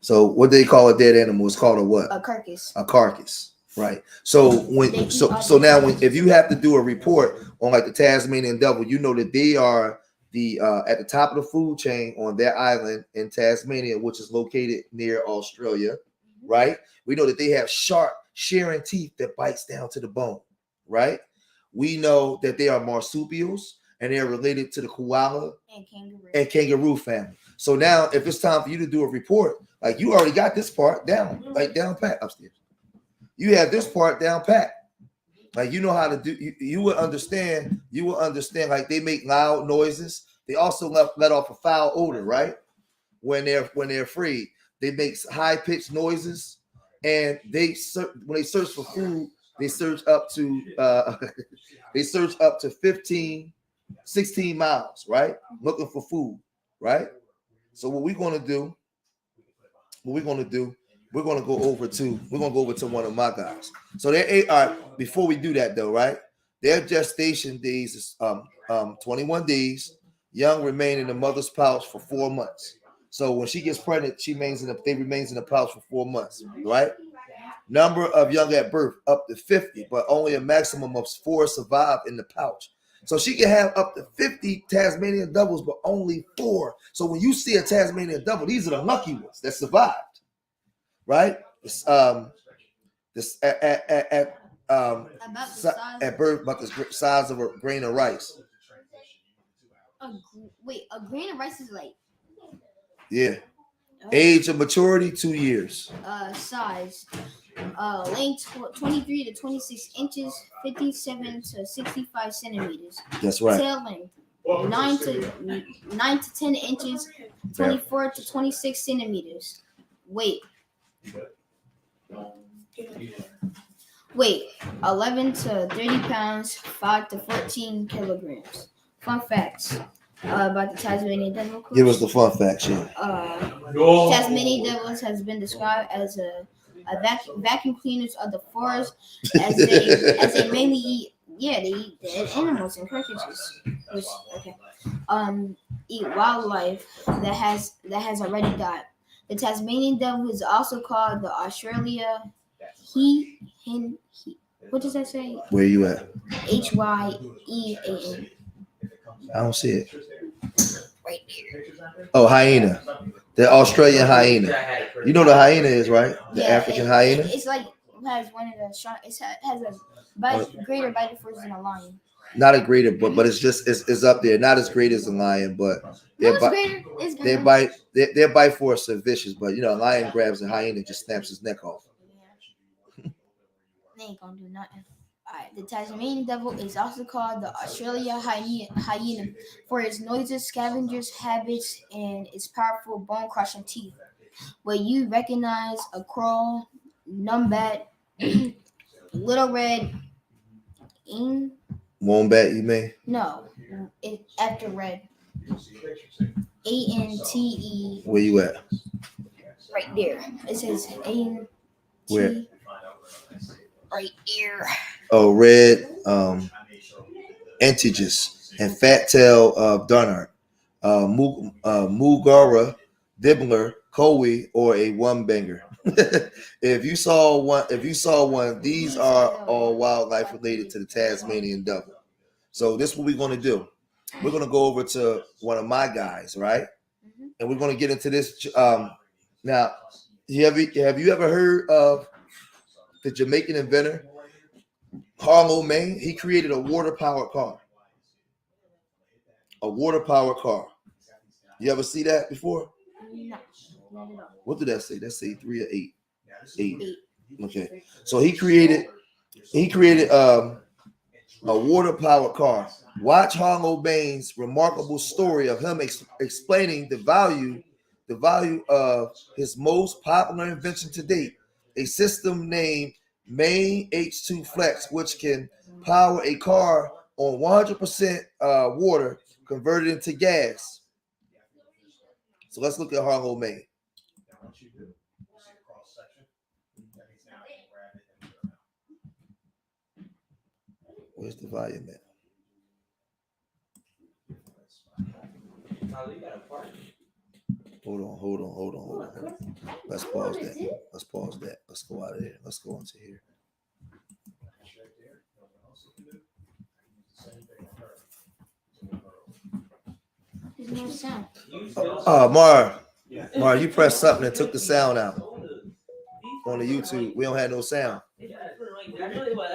So what they call a dead animal is called a what? A carcass. A carcass. Right. So if you have to do a report on like the Tasmanian Devil, you know that they are the at the top of the food chain on their island in Tasmania, which is located near Australia, right? We know that they have sharp, shearing teeth that bites down to the bone, right? We know that they are marsupials and they are related to the koala and kangaroo family. So now, if it's time for you to do a report, like you already got this part down, like down pat upstairs. You have this part down pat. Like you know how to do. You will understand. You will understand. Like they make loud noises. They also let off a foul odor, right? When they're afraid, they make high pitched noises, and when they search for food, they search up to 15, 16 miles, right? Looking for food, right? So what we're gonna do, we're gonna go over to one of my guys. So before we do that though, right? Their gestation days is 21 days. Young remain in the mother's pouch for 4 months. So when she gets pregnant, they remains in the pouch for 4 months, right? Number of young at birth up to 50, but only a maximum of 4 survive in the pouch. So she can have up to 50 Tasmanian devils, but only 4. So when you see a Tasmanian devil, these are the lucky ones that survived, right? At birth, about the size of a grain of rice. A grain of rice is like. Yeah. Age of maturity, 2 years. Size. Length 23 to 26 inches, 57 to 65 centimeters. That's right. Tail length 9 to 10 inches, 24 to 26 centimeters. Weight 11 to 30 pounds, 5 to 14 kilograms. Fun facts about the Tasmanian Devil. Give us the fun facts, yeah. Tasmanian devils has been described as a vacuum cleaners of the forest, as they mainly eat. Yeah, they eat dead animals and carcasses. Eat wildlife that has already died. The Tasmanian devil is also called the Australia what does that say? Where you at? HYEAN. I don't see it. Right here. Oh, hyena. The Australian hyena. You know the hyena is, right? The African hyena. It's like has one of the strong. It has a greater bite force than a lion. not a greater, but it's just it's up there. Not as great as a lion, but No, their it's bite greater. It's their greater. bite their bite force are vicious. But you know, a lion grabs a hyena and just snaps his neck off. They ain't gonna do nothing. Alright, the Tasmanian Devil is also called the Australia hyena for its noises, scavengers, habits, and its powerful bone-crushing teeth. Where you recognize a crow, numbat, little red, Wombat, you mean? no, it after red. ANTE. Where you at? Right there. It says ANT. Where? Right here. Oh, red Antigus and fat tail Dunnart, Mugara, Dibbler, Cowie, or a one banger. If you saw one, these are all wildlife related to the Tasmanian Devil. So this is what we're going to do. We're going to go over to one of my guys, right? And we're going to get into this. Now, have you ever heard of the Jamaican inventor Harlow Main? He created a water-powered car. A water-powered car. You ever see that before? No, not at all. What did that say? That say 3 or 8? 8. Okay. So he created a water-powered car. Watch Harlow Bain's remarkable story of him explaining the value of his most popular invention to date, a system named Main H2 Flex, which can power a car on 100% water converted into gas. So let's look at Harlow Main. Where's the volume at? Hold on. Let's pause that. Let's go out of here. Let's go into here. There's no sound. Mar, you pressed something and took the sound out. On the YouTube, we don't have no sound. The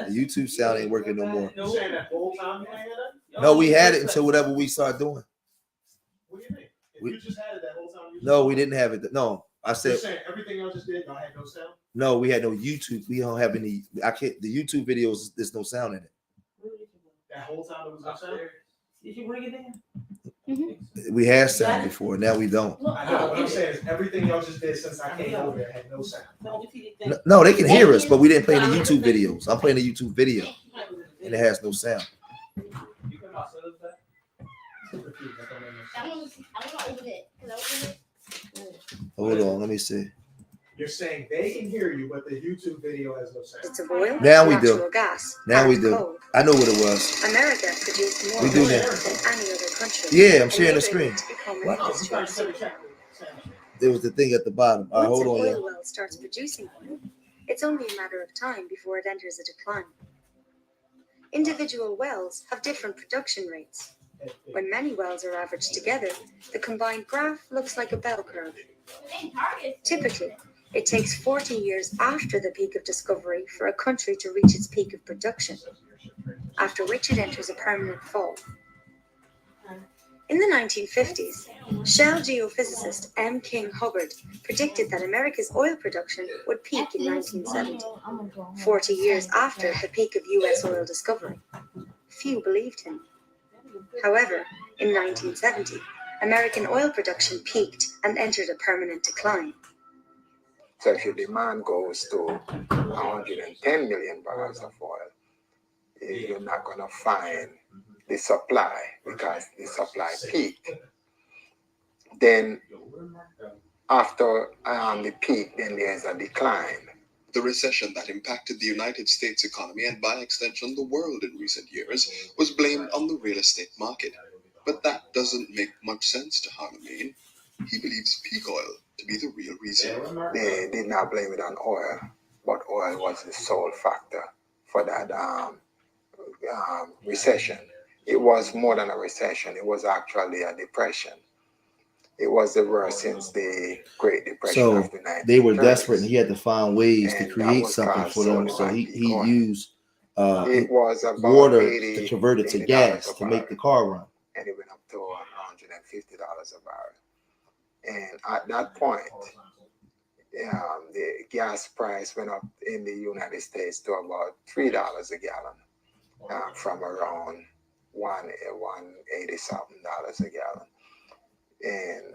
YouTube sound ain't working no more. No, we had it until whatever we start doing. What do you mean? If you just had it that whole time. No, we didn't have it. No, I said everything else just did. Y'all had no sound. no. We had no YouTube. We don't have any. I can't. The YouTube videos. There's no sound in it. That whole time there was no sound. Did you bring it in? We had sound before. Now we don't. I know. What I'm saying is everything y'all just did since I came over there had no sound. No, they can hear us, but we didn't play the YouTube videos. I'm playing the YouTube video, and it has no sound. Hold on, let me see. You're saying they can hear you, but the YouTube video has no sound. It's a oil, Now we do. natural gas, Now and we do. coal. I know what it was. America produced more We do oil that. than any other country. Yeah, I'm sharing the enabling screen. it to become an What? industrial There was the thing at the bottom. All right, Once hold an on, oil yeah. well starts producing oil, it's only a matter of time before it enters a decline. Individual wells have different production rates. When many wells are averaged together, the combined graph looks like a bell curve. Typically, it takes 40 years after the peak of discovery for a country to reach its peak of production, after which it enters a permanent fall. In the 1950s, Shell geophysicist M. King Hubbard predicted that America's oil production would peak in 1970, 40 years after the peak of US oil discovery. Few believed him. However, in 1970, American oil production peaked and entered a permanent decline. So if your demand goes to 110 million barrels of oil, you're not going to find the supply because the supply peaked. Then after the peak, then there's a decline. The recession that impacted the United States economy and by extension the world in recent years was blamed on the real estate market. But that doesn't make much sense to Harleman. He believes peak oil to be the real reason. They did not blame it on oil, but oil was the sole factor for that recession. It was more than a recession. It was actually a depression. It was the worst since the Great Depression of the 1930s. They were desperate, and he had to find ways to And create that was something caused for them. solely So by he peak oil. used It was about water 80, to convert it to $80 gas a to make barrel. the car run. And it went up to $150 a barrel. And at that point, the gas price went up in the United States to about $3 a gallon, from around $180 something a gallon. And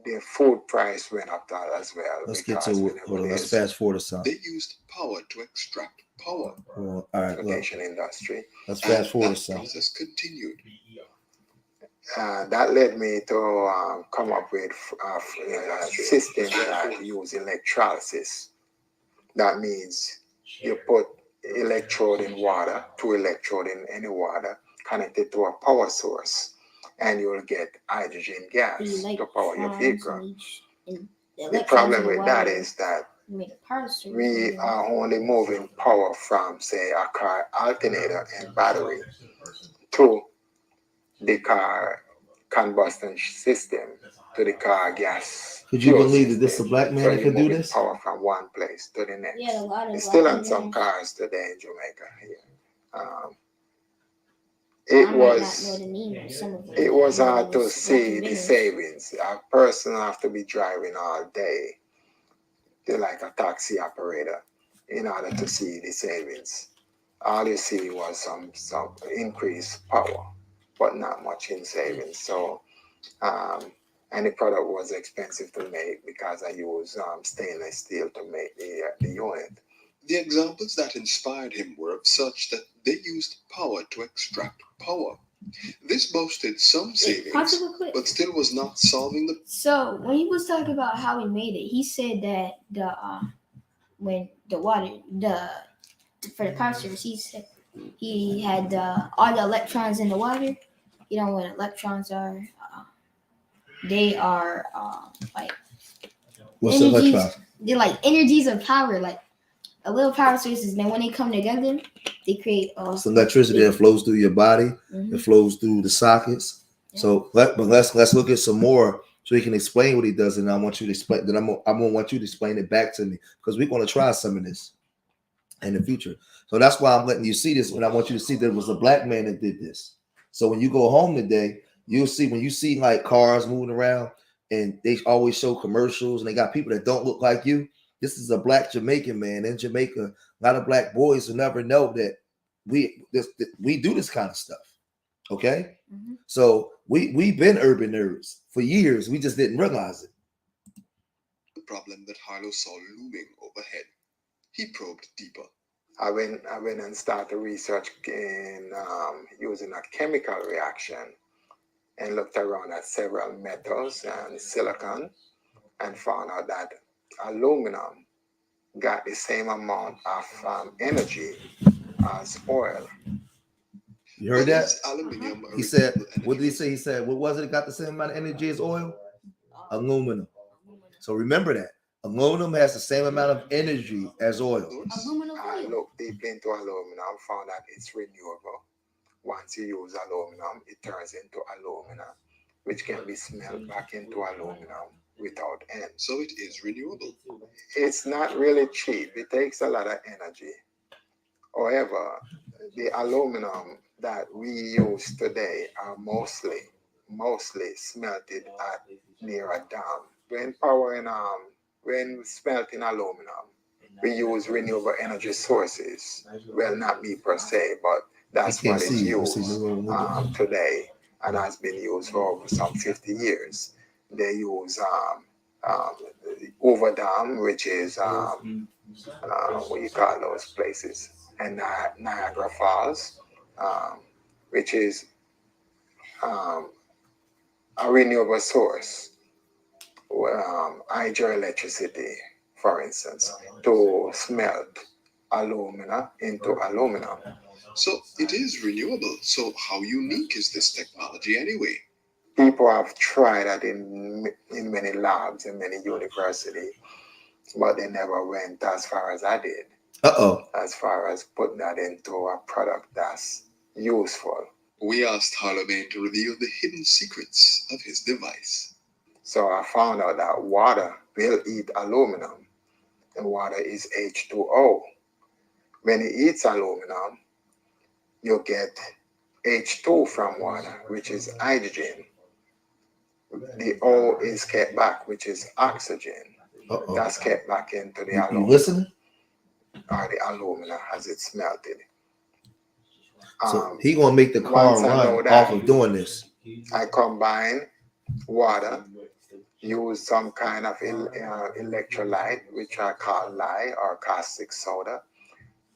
the food price went up that as well. Let's get to it. Hold on, let's fast forward to something. They used power to extract power. All right, look. Transportation industry. Let's fast forward to That something. process continued. That led me to come up with a system that use electrolysis. That means you put electrode in water, 2 electrode in any water, connected to a power source, and you'll get hydrogen gas to power your vehicle. The problem with that is that we are only moving power from, say, a car alternator and battery to the car combustion system, to the car gas. Could you believe that this is a black man that could do this? Power from one place to the next. Yeah, a lot of It's still on some cars today in Jamaica here. It was hard to see the savings. A person have to be driving all day, like a taxi operator, in order to see the savings. All you see was some increased power, but not much in savings. So, and the product was expensive to make because I use stainless steel to make the unit. The examples that inspired him were of such that they used power to extract power. This boasted some savings, but still was not solving the. So when he was talking about how he made it, he said that when the water for the power source, he said he had all the electrons in the water. You know what electrons are? They are like What's the electrons? They're like energies of power, like a little power sources. Then when they come together, they create it's electricity that flows through your body. Mm-hmm. It flows through the sockets. Yeah. So let's look at some more so he can explain what he does, and I want you to explain. Then I'm gonna want you to explain it back to me because we're gonna try some of this in the future. So that's why I'm letting you see this, and I want you to see that it was a black man that did this. So when you go home today, you'll see when you see like cars moving around, and they always show commercials, and they got people that don't look like you. This is a black Jamaican man in Jamaica. A lot of black boys will never know that we do this kind of stuff. Okay, mm-hmm. So we've been urban nerds for years. We just didn't realize it. The problem that Harlow saw looming overhead. He probed deeper. I went and started research in using a chemical reaction, and looked around at several metals and silicon, and found out that aluminum got the same amount of energy as oil. You heard that? He said, what did he say? He said, what was it? It got the same amount of energy as oil? Aluminum. So remember that. Aluminum has the same amount of energy as oil. I looked deeply into aluminum, found that it's renewable. Once you use aluminum, it turns into alumina, which can be smelted back into aluminum without end. So it is renewable. It's not really cheap. It takes a lot of energy. However, the aluminum that we use today are mostly smelted near a dam. When smelting aluminum, we use renewable energy sources. Well, not me per se, but that's what is used today, and has been used for over some 50 years. They use Overdam, which is what you call those places, and Niagara Falls, which is a renewable source, hydroelectricity, for instance, to smelt alumina into aluminum. So it is renewable. So how unique is this technology anyway? People have tried that in many labs and many universities, but they never went as far as I did. As far as putting that into a product that's useful. We asked Harlemagne to reveal the hidden secrets of his device. So I found out that water will eat aluminum, and water is H2O, When it eats aluminum, you get H2 from water, which is hydrogen. The O is kept back, which is oxygen. That's kept back into the aluminum. You listening? Or the alumina as it's melted. So he gonna make the car run off of doing this. I combine water, use some kind of electrolyte, which I call lye or caustic soda,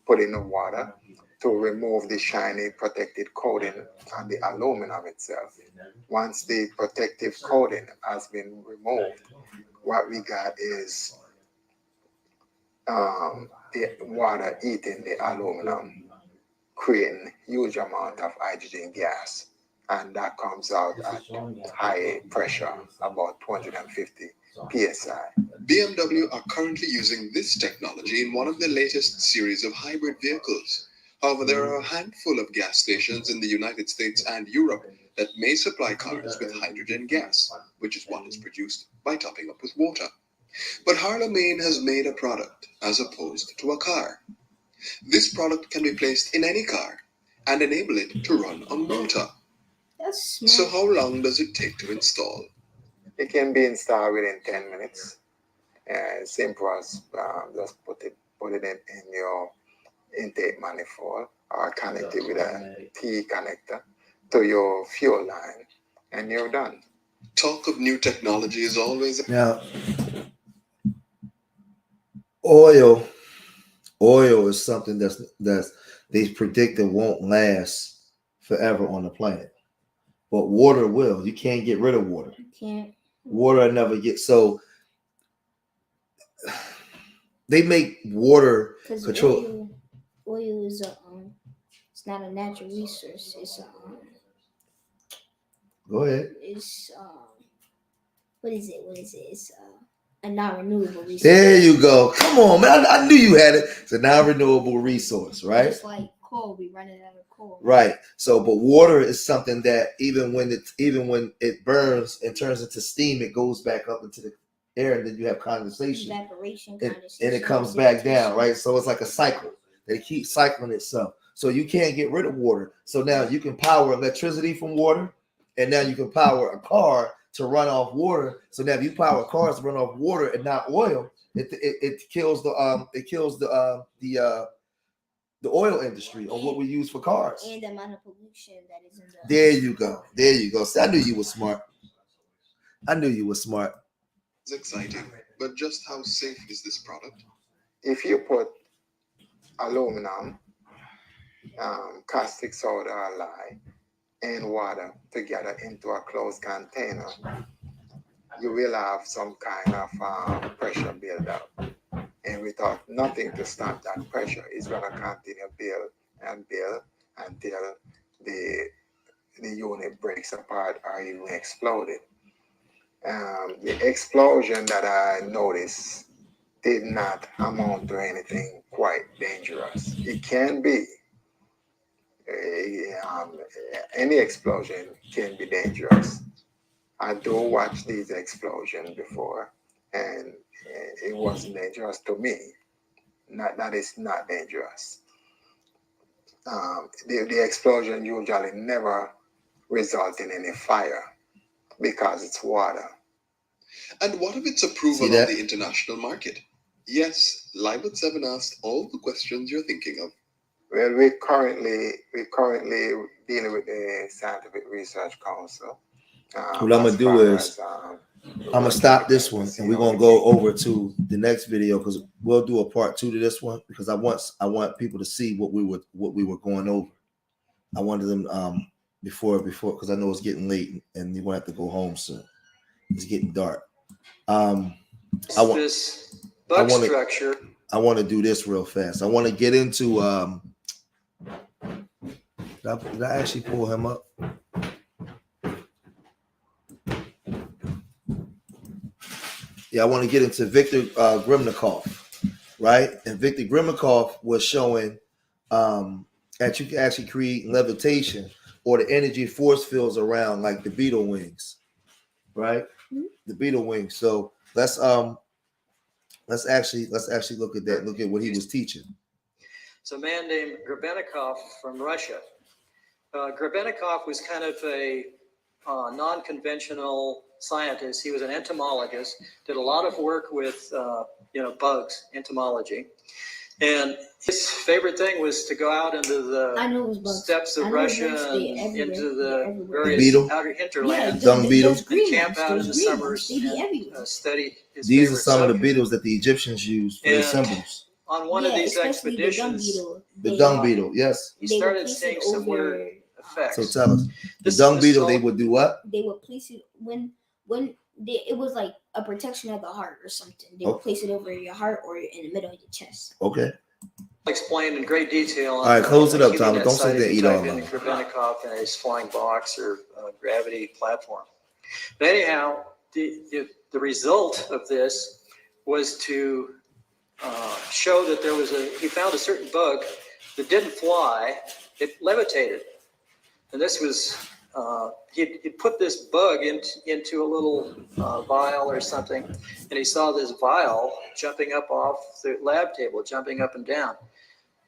put in the water to remove the shiny protective coating on the aluminum itself. Once the protective coating has been removed, what we got is the water eating the aluminum, creating huge amount of hydrogen gas, and that comes out at high pressure, about 250 psi. BMW are currently using this technology in one of their latest series of hybrid vehicles. However, there are a handful of gas stations in the United States and Europe that may supply cars with hydrogen gas, which is what is produced by topping up with water. But Harlem-Maine has made a product as opposed to a car. This product can be placed in any car and enable it to run on water. That's smart. So how long does it take to install? It can be installed within 10 minutes. Simple as just put it in your intake manifold or connect it with a T connector to your fuel line, and you're done. Talk of new technology is always now. Oil is something that's they predict it won't last forever on the planet, but water will. You can't get rid of water. You can't. Water never gets so. They make water control. Oil is it's not a natural resource. It's Go ahead. It's what is it? It's a non-renewable resource. There you go. Come on, man. I knew you had it. It's a non-renewable resource, right? It's like coal. We running out of coal. Right. So, but water is something that even when it burns and turns into steam, it goes back up into the air, and then you have condensation. Evaporation, and it comes back down, right? So it's like a cycle. They keep cycling itself. So you can't get rid of water. So now you can power electricity from water, and now you can power a car to run off water. So now if you power cars to run off water and not oil, it kills the oil industry or what we use for cars. And the amount of pollution that is in the There you go. There you go. See, I knew you were smart. It's exciting, but just how safe is this product? If you put aluminum, caustic soda or lye, and water together into a closed container, you will have some kind of pressure buildup. And without nothing to stop that pressure, it's going to continue build and build until the unit breaks apart or even exploded. The explosion that I noticed did not amount to anything quite dangerous. It can be. Any explosion can be dangerous. I do watch these explosions before, and it wasn't dangerous to me. That is not dangerous. The explosion usually never results in any fire because it's water. And what of its approval on the international market? Yes, Live at 7 asked all the questions you're thinking of. Well, we currently dealing with the Scientific Research Council. What I'm gonna do is I'm gonna stop this one, and we're gonna go over to the next video because we'll do a part 2 to this one because I want people to see what we were going over. I wanted them before because I know it's getting late and you're gonna have to go home soon. It's getting dark. I want to do this real fast. I want to get into did I actually pull him up? Yeah, I want to get into Victor Grimnikov, right? And Victor Grimnikov was showing that you can actually create levitation or the energy force fields around like the beetle wings, right? Mm-hmm. The beetle wings. So let's actually look at that. Look at what he was teaching. It's a man named Urbannerds from Russia. Urbannerds was kind of a non-conventional scientist. He was an entomologist, did a lot of work with bugs, entomology. And his favorite thing was to go out into the steppes of Russia and into the various outer hinterlands Dung beetle. and camp out in the summers and study his These are favorite some of the subject. beetles that the Egyptians used for their And symbols. On one of these expeditions, The dung beetle, yes. he started seeing some weird effects. So tell us, the This- dung this beetle, all- they would do what? They would place it it was like a protection of the heart or something. They would place it over your heart or in the middle of your chest. Okay. Explained in great detail. All right, close it up, on Thomas. the Don't sit site there if and you eat type all in of it. Urbannerds and his flying box or gravity platform. But anyhow, the result of this was to show that he found a certain bug that didn't fly, it levitated. And this was, he put this bug into a little vial or something, and he saw this vial jumping up off the lab table, jumping up and down.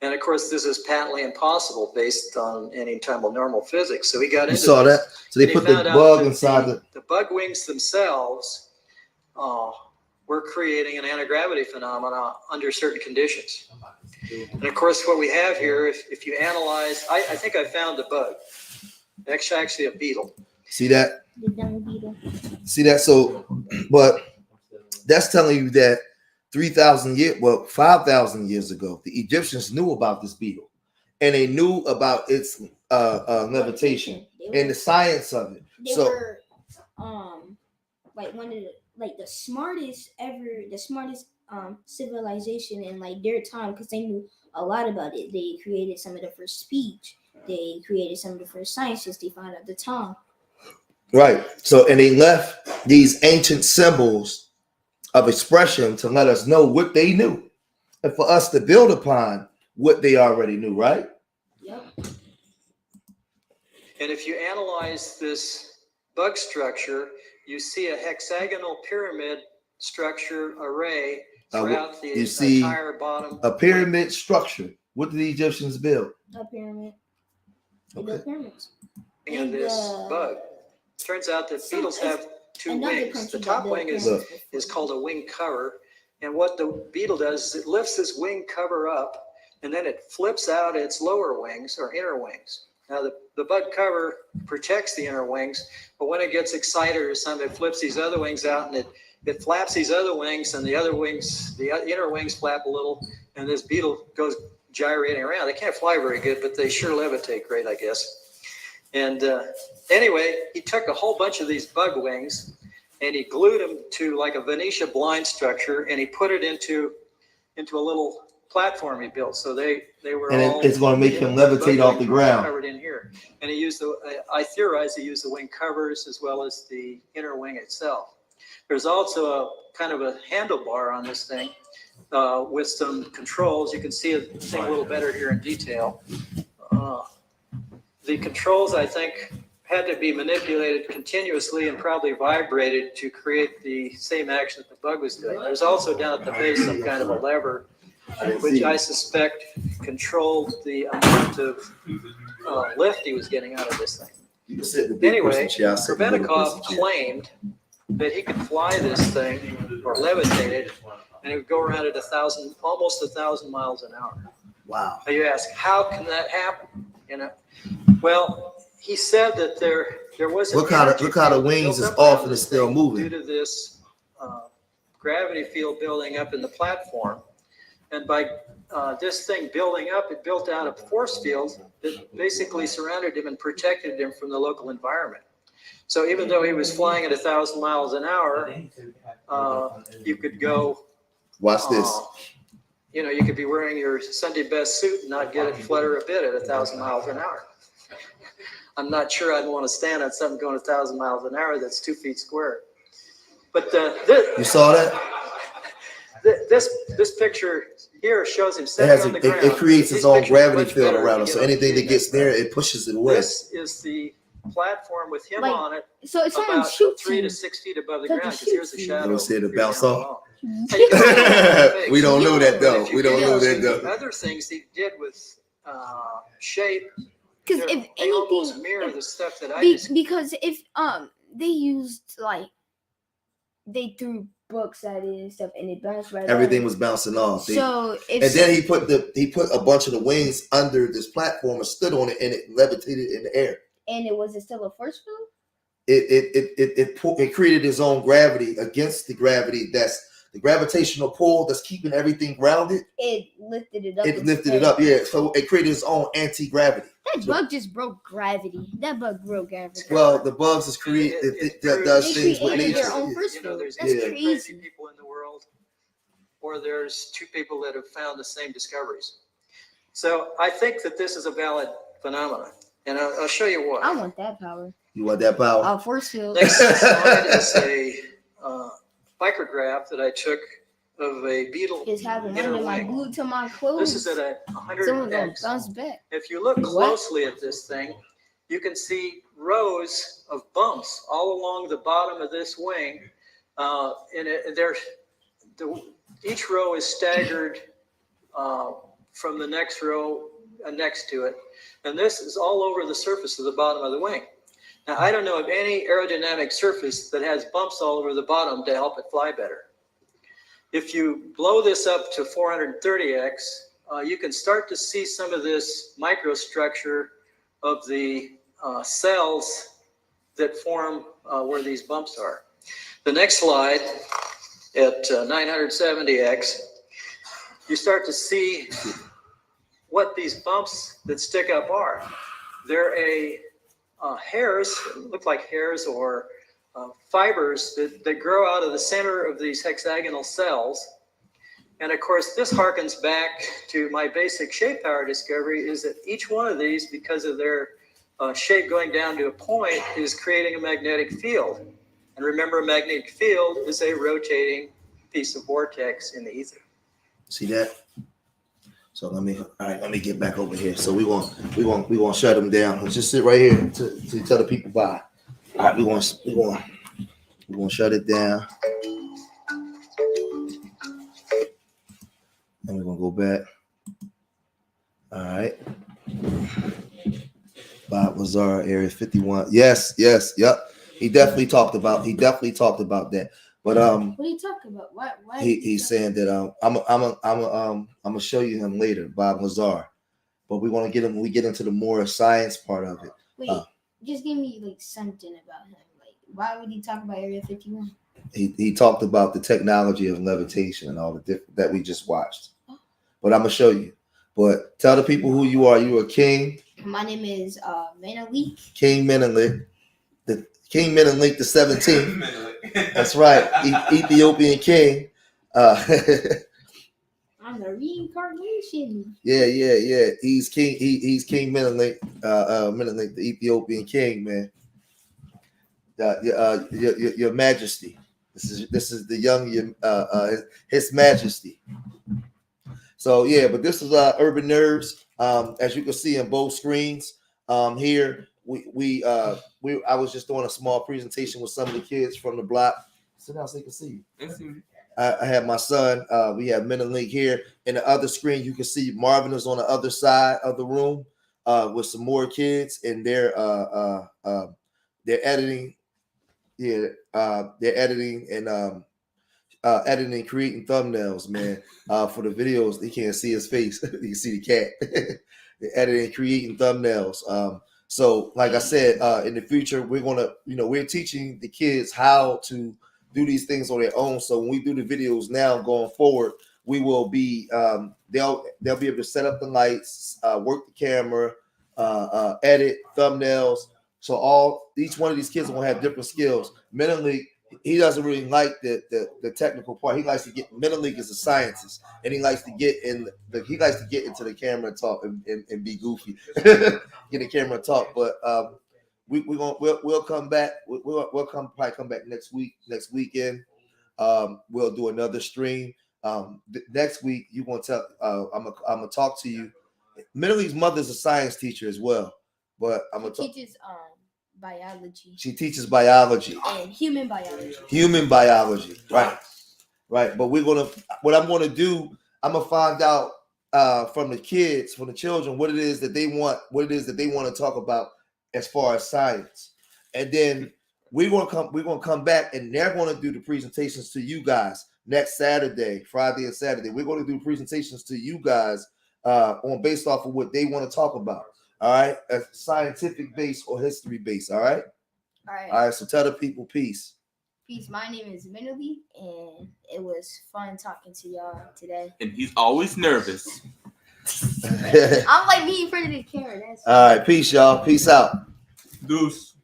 And of course, this is patently impossible based on any type of normal physics. So he got into You saw this, that? So they and he put the found out bug that inside the bug wings themselves were creating an anti-gravity phenomena under certain conditions. And of course, what we have here, if you analyze, I think I found the bug. Actually a beetle. See that? The dung beetle. See that? So, but that's telling you that 5,000 years ago, the Egyptians knew about this beetle, and they knew about its levitation and the science of it. They So, were like one of the smartest civilization in like their time, because they knew a lot about it. They created some of the first speech. They created some of the first sciences. They found out the tongue. right. So, and they left these ancient symbols of expression to let us know what they knew, and for us to build upon what they already knew, right? Yep. And if you analyze this bug structure, you see a hexagonal pyramid structure array throughout the you see entire bottom. a pyramid structure. What did the Egyptians build? A pyramid. They Okay. built pyramids. of this bug. Turns out that beetles have two another wings. country The top that built wing pyramids is called a wing cover. And what the beetle does is it lifts this wing cover up, and then it flips out its lower wings or inner wings. Now the bud cover protects the inner wings, but when it gets excited or something, it flips these other wings out, and it flaps these other wings, and the inner wings flap a little, and this beetle goes gyrating around. They can't fly very good, but they sure levitate great, I guess. And anyway, he took a whole bunch of these bug wings, and he glued them to like a Venetia blind structure, and he put it into a little platform he built. So they were And all it's going to make him levitate off the ground. covered in here. And he used I theorize he used the wing covers as well as the inner wing itself. There's also a kind of a handlebar on this thing with some controls. You can see it a little better here in detail. The controls, I think, had to be manipulated continuously and probably vibrated to create the same action that the bug was doing. There's also down at the base some kind of a lever, which I suspect controlled the amount of lift he was getting out of this thing. Anyway, Urbannerds claimed that he could fly this thing or levitate it, and it would go around at almost 1,000 miles an hour. Wow. Now you ask, how can that happen? Well, he said that there was What kind of wings is off and it's still moving? due to this gravity field building up in the platform, and by this thing building up, it built out a force field that basically surrounded him and protected him from the local environment. So even though he was flying at 1,000 miles an hour, you could go. Watch this. You could be wearing your Sunday best suit and not get it flutter a bit at 1,000 miles an hour. I'm not sure I'd want to stand on something going 1,000 miles an hour that's 2 feet square. But you saw that? This picture here shows him sitting on the ground. It creates its own gravity field around him. us. So anything that gets there, it pushes it away. This is the platform with him on it. So it's about 3 to 6 feet above the ground, because here's the shadow. You see it bounce off? We don't know that though. We don't know that though. Other things he did with shape, Because if they almost anything, mirror the stuff that I just. because if they used like they threw books at it and stuff, and it bounced right. Everything was bouncing off. So and then he put a bunch of the wings under this platform and stood on it, and it levitated in the air. And it was still a force field. It created its own gravity against the gravity that's the gravitational pull that's keeping everything grounded. It lifted it up. It lifted it up, yeah. So it created its own anti-gravity. That bug just broke gravity. That bug broke gravity. Well, the bugs is created that does things with nature. Their own force field. There's That's two crazy. crazy people in the world, or there's two people that have found the same discoveries. So I think that this is a valid phenomenon, and I'll show you why. I want that power. You want that power? Force field. Next slide is a micrograph that I took of a beetle Just having inner one of my wing. glued to my clothes. This is at 100x. Bounce back. If you look closely at this thing, you can see rows of bumps all along the bottom of this wing. Each row is staggered from the next row next to it. And this is all over the surface of the bottom of the wing. Now, I don't know of any aerodynamic surface that has bumps all over the bottom to help it fly better. If you blow this up to 430x, you can start to see some of this microstructure of the cells that form where these bumps are. The next slide at 970x, you start to see what these bumps that stick up are. They're hairs, look like hairs or fibers that grow out of the center of these hexagonal cells. And of course, this harkens back to my basic shape power discovery, is that each one of these, because of their shape going down to a point, is creating a magnetic field. And remember, a magnetic field is a rotating piece of vortex in the ether. See that? So let me get back over here. So we want shut them down. Let's just sit right here to tell the people bye. All right, we want to shut it down. And we're gonna go back. All right. Bob Lazar, Area 51. Yes, yep. He definitely talked about that. But what are you talking about? Why he's saying that I'm gonna show you him later, Bob Lazar. But we want to get him when we get into the more science part of it. Wait, just give me like something about him. Like, why would he talk about Area 51? He talked about the technology of levitation and all the different that we just watched. But I'm gonna show you. But tell the people who you are. You are King. My name is Menelik. King Menelik. The King Menelik the 17th. That's right, Ethiopian king. I'm the reincarnation. Yeah. He's king. He's King Menelik. Menelik, the Ethiopian king, man. Your Majesty. This is the young His Majesty. So yeah, but this is Urbannerds. As you can see in both screens, here. I was just doing a small presentation with some of the kids from the block. Sit down so you can see you. I had my son. We have Menelik here. In the other screen, you can see Marvin is on the other side of the room with some more kids, and they're editing. Yeah, they're editing and editing, creating thumbnails, man. For the videos, they can't see his face. You can see the cat. They're editing, creating thumbnails. So, like I said, in the future, we're teaching the kids how to do these things on their own. So when we do the videos now going forward, we will be they'll be able to set up the lights, work the camera, edit thumbnails. So each one of these kids will have different skills. Menelik, he doesn't really like the technical part. He likes to get. Menelik is a scientist, and he likes to get into the camera and talk and be goofy, get the camera and talk. But we'll come back. We'll probably come back next weekend. We'll do another stream. Next week you want to tell. I'm gonna talk to you. Menelik's mother's a science teacher as well, but I'm gonna teaches biology. She teaches biology and human biology. Human biology, right? right? But what I'm gonna do, I'm gonna find out from the kids, from the children, what it is that they want to talk about as far as science, and then we're gonna come back, and they're gonna do the presentations to you guys next Saturday, Friday and Saturday. We're gonna do presentations to you guys on based off of what they want to talk about. All right, scientific base or history base. All right. All right. So tell the people peace. Peace. My name is Minley, and it was fun talking to y'all today. And he's always nervous. I'm like me in front of the camera. That's all right. Peace, y'all. Peace out. Deuce.